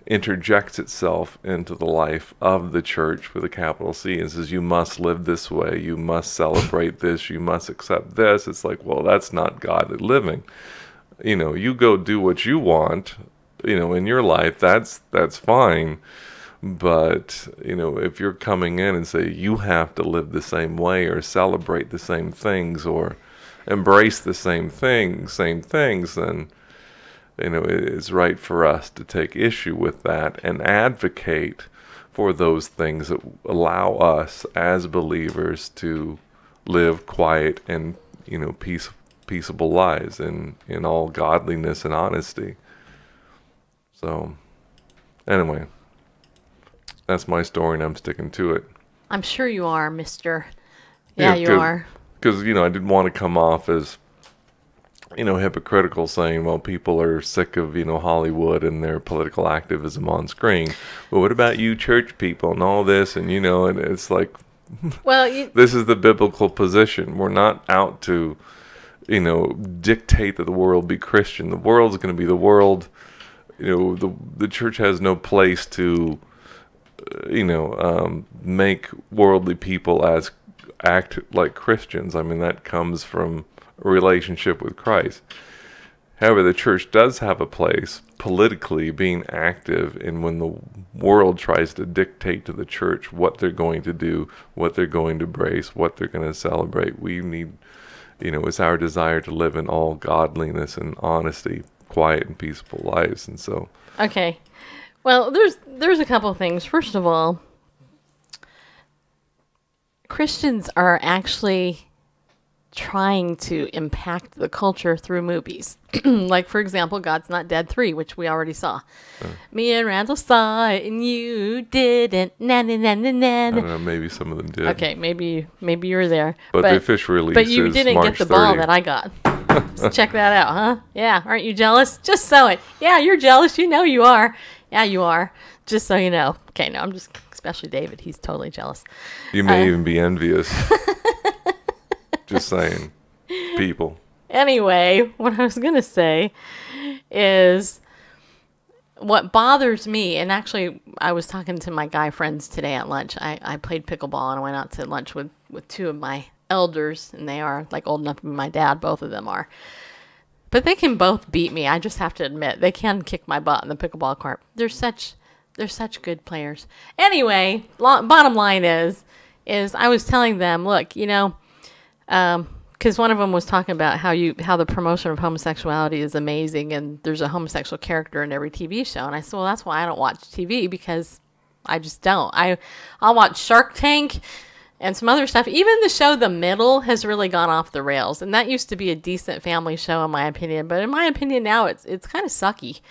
S5: interjects itself into the life of the church with a capital C and says, you must live this way, you must celebrate this, you must accept this, it's like, well, that's not godly living. You go do what you want, in your life, that's fine. But, if you're coming in and say you have to live the same way or celebrate the same things or embrace the same things, then, it's right for us to take issue with that and advocate for those things that allow us as believers to live quiet and, peaceable lives in all godliness and honesty. So, anyway, that's my story and I'm sticking to it.
S4: I'm sure you are, mister. Yeah, you are.
S5: Because, I didn't want to come off as, hypocritical, saying, well, people are sick of, Hollywood and their political activism on screen. Well, what about you church people and all this? And, and it's like,
S4: well,
S5: this is the biblical position. We're not out to, dictate that the world be Christian. The world's going to be the world. The church has no place to, make worldly people act like Christians. I mean, that comes from a relationship with Christ. However, the church does have a place politically being active in when the world tries to dictate to the church what they're going to do, what they're going to embrace, what they're going to celebrate. We need, it's our desire to live in all godliness and honesty, quiet and peaceful lives. And so,
S4: okay. Well, there's a couple of things. First of all, Christians are actually trying to impact the culture through movies. Like, for example, God's Not Dead 3, which we already saw. Me and Randall saw it and you didn't. Na, na, na, na, na.
S5: I don't know, maybe some of them did.
S4: Okay, maybe you were there.
S5: But the official release
S4: But you
S5: is
S4: didn't
S5: March
S4: get the
S5: 30.
S4: ball that I got. So check that out, huh? Yeah, aren't you jealous? Just so it. Yeah, you're jealous. You know you are. Yeah, you are. Just so you know. Okay, no, I'm just, especially David. He's totally jealous.
S5: You may even be envious. Just saying, people.
S4: Anyway, what I was going to say is what bothers me, and actually I was talking to my guy friends today at lunch. I played pickleball and I went out to lunch with two of my elders, and they are like old enough to be my dad. Both of them are. But they can both beat me. I just have to admit, they can kick my butt in the pickleball court. They're such good players. Anyway, bottom line is I was telling them, look, because one of them was talking about how the promotion of homosexuality is amazing, and there's a homosexual character in every TV show. And I said, well, that's why I don't watch TV, because I just don't. I'll watch Shark Tank and some other stuff. Even the show The Middle has really gone off the rails, and that used to be a decent family show in my opinion. But in my opinion now, it's kind of sucky,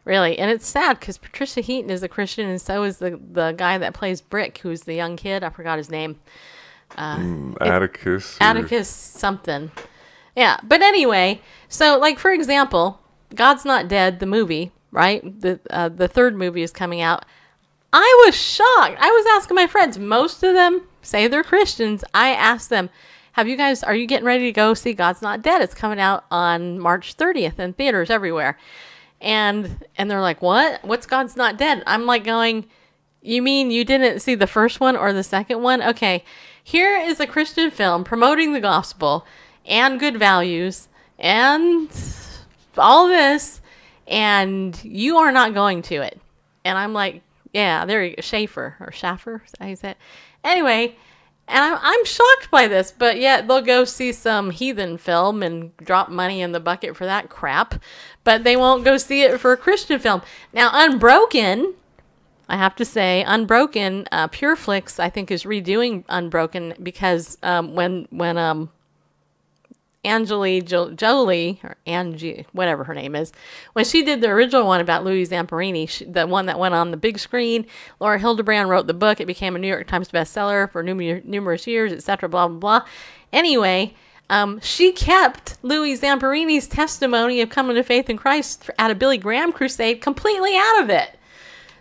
S4: really. And it's sad because Patricia Heaton is a Christian, and so is the guy that plays Brick, who's the young kid. I forgot his name.
S5: Atticus
S4: something. Yeah, but anyway, so like for example, God's Not Dead, the movie, right? The third movie is coming out. I was shocked. I was asking my friends. Most of them say they're Christians. I asked them, are you getting ready to go see God's Not Dead? It's coming out on March 30th in theaters everywhere. And they're like, what? What's God's Not Dead? I'm like going, you mean you didn't see the first one or the second one? Okay. Here is a Christian film promoting the gospel and good values and all this, and you are not going to it. And I'm like, yeah, there you go. Schaffer, is that how you say it? Anyway, and I'm shocked by this, but yet they'll go see some heathen film and drop money in the bucket for that crap, but they won't go see it for a Christian film. Now, Unbroken, I have to say, Unbroken, Pureflix, I think, is redoing Unbroken because when Jolie, or Angie, whatever her name is, when she did the original one about Louis Zamperini, the one that went on the big screen, Laura Hildebrand wrote the book. It became a New York Times bestseller for numerous years, etc., blah, blah, blah. Anyway, she kept Louis Zamperini's testimony of coming to faith in Christ at a Billy Graham crusade completely out of it.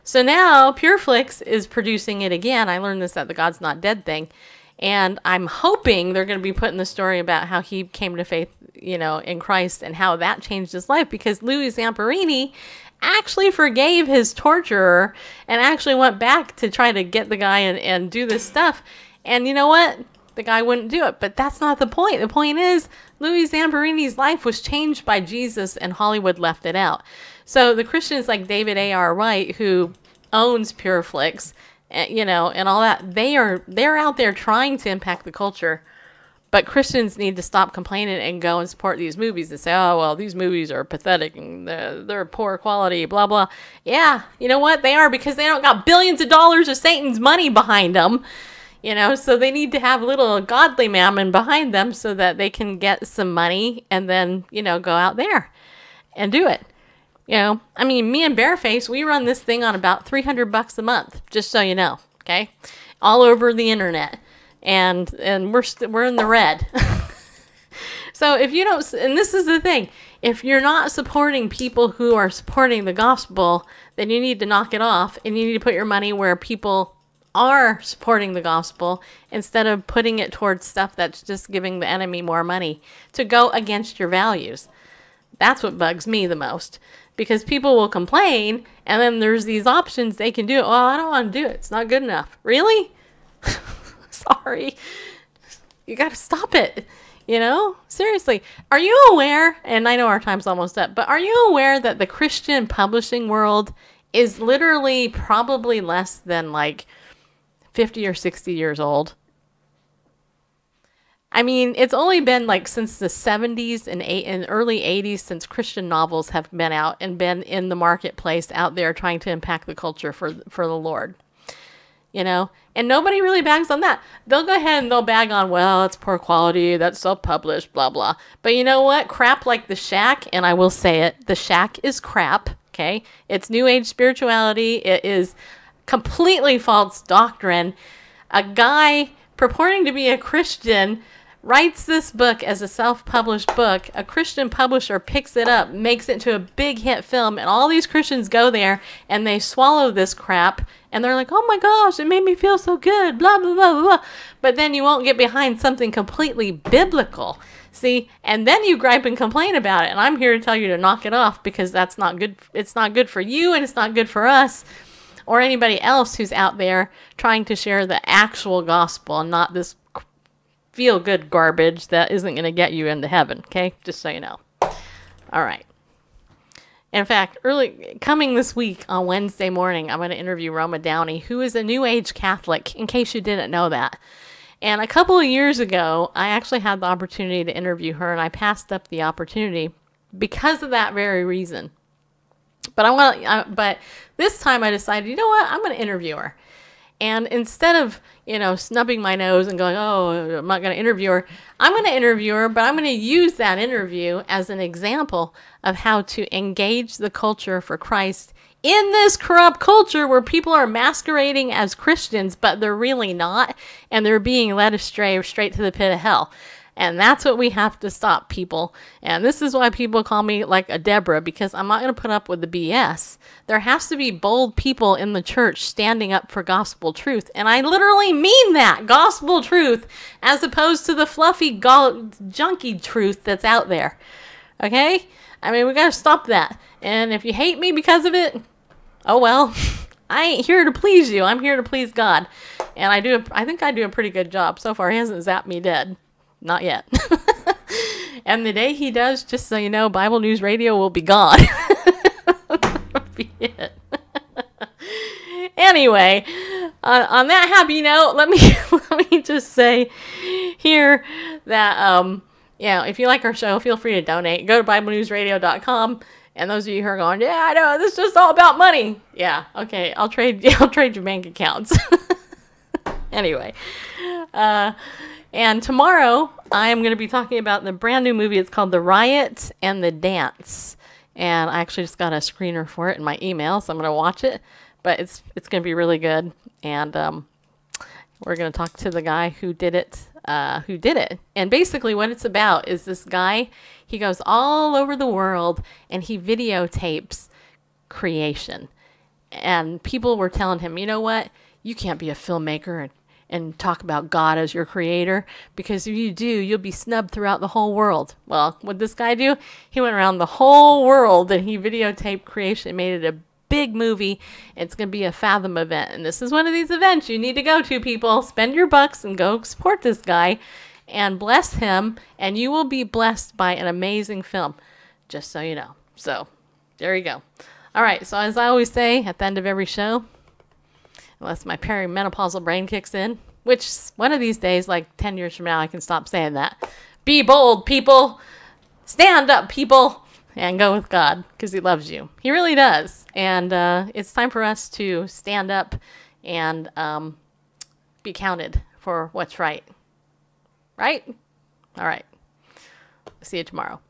S4: So now Pureflix is producing it again. I learned this at the God's Not Dead thing. And I'm hoping they're going to be putting the story about how he came to faith, in Christ and how that changed his life, because Louis Zamperini actually forgave his torturer and actually went back to try to get the guy and do this stuff. And you know what? The guy wouldn't do it. But that's not the point. The point is Louis Zamperini's life was changed by Jesus, and Hollywood left it out. So the Christians like David A.R. Wright, who owns Pureflix, and all that, they're out there trying to impact the culture. But Christians need to stop complaining and go and support these movies and say, oh, well, these movies are pathetic and they're poor quality, blah, blah. Yeah, you know what? They are, because they don't got billions of dollars of Satan's money behind them. So they need to have a little godly mammon behind them so that they can get some money and then, go out there and do it. Me and Bareface, we run this thing on about $300 a month, just so you know, okay? All over the internet. And we're in the red. So if you don't, and this is the thing, if you're not supporting people who are supporting the gospel, then you need to knock it off, and you need to put your money where people are supporting the gospel instead of putting it towards stuff that's just giving the enemy more money to go against your values. That's what bugs me the most. Because people will complain, and then there's these options they can do it. Well, I don't want to do it. It's not good enough. Really? Sorry. You got to stop it. Seriously. Are you aware, and I know our time's almost up, but are you aware that the Christian publishing world is literally probably less than 50 or 60 years old? It's only been since the 70s and early 80s since Christian novels have been out and been in the marketplace out there trying to impact the culture for the Lord. And nobody really bags on that. They'll go ahead and they'll bag on, well, it's poor quality, that's self-published, blah, blah. But you know what? Crap like The Shack, and I will say it, The Shack is crap, okay? It's New Age spirituality. It is completely false doctrine. A guy purporting to be a Christian writes this book as a self-published book. A Christian publisher picks it up, makes it into a big hit film, and all these Christians go there and they swallow this crap, and they're like, oh my gosh, it made me feel so good, blah, blah, blah, blah. But then you won't get behind something completely biblical. See, and then you gripe and complain about it, and I'm here to tell you to knock it off, because that's not good. It's not good for you, and it's not good for us or anybody else who's out there trying to share the actual gospel and not this feel-good garbage that isn't going to get you into heaven, okay? Just so you know. All right. In fact, coming this week on Wednesday morning, I'm going to interview Roma Downey, who is a New Age Catholic, in case you didn't know that. And a couple of years ago, I actually had the opportunity to interview her, and I passed up the opportunity because of that very reason. But this time I decided, you know what? I'm going to interview her. And instead of, snubbing my nose and going, oh, I'm not going to interview her, I'm going to interview her, but I'm going to use that interview as an example of how to engage the culture for Christ in this corrupt culture where people are masquerading as Christians, but they're really not, and they're being led astray straight to the pit of hell. And that's what we have to stop, people. And this is why people call me like a Deborah, because I'm not going to put up with the BS. There has to be bold people in the church standing up for gospel truth. And I literally mean that, gospel truth, as opposed to the fluffy, junky truth that's out there. Okay? We got to stop that. And if you hate me because of it, oh well. I ain't here to please you. I'm here to please God. And I think I do a pretty good job. So far, he hasn't zapped me dead. Not yet. And the day he does, just so you know, Bible News Radio will be gone. That'll be it. Anyway, on that happy note, let me just say here that if you like our show, feel free to donate. Go to BibleNewsRadio.com. And those of you who are going, yeah, I know, this is just all about money. Yeah, okay, I'll trade your bank accounts. Anyway, and tomorrow I am going to be talking about the brand new movie. It's called The Riot and the Dance. And I actually just got a screener for it in my email, so I'm going to watch it. But it's going to be really good. And we're going to talk to the guy who did it. And basically what it's about is this guy, he goes all over the world and he videotapes creation. And people were telling him, you know what? You can't be a filmmaker and talk about God as your creator, because if you do, you'll be snubbed throughout the whole world. Well, what did this guy do? He went around the whole world and he videotaped creation, made it a big movie. It's going to be a Fathom event. And this is one of these events you need to go to, people. Spend your bucks and go support this guy and bless him, and you will be blessed by an amazing film, just so you know. So there you go. All right, so as I always say at the end of every show, unless my perimenopausal brain kicks in, which one of these days, like 10 years from now, I can stop saying that. Be bold, people. Stand up, people. And go with God, because he loves you. He really does. And it's time for us to stand up and be counted for what's right. Right? All right. See you tomorrow.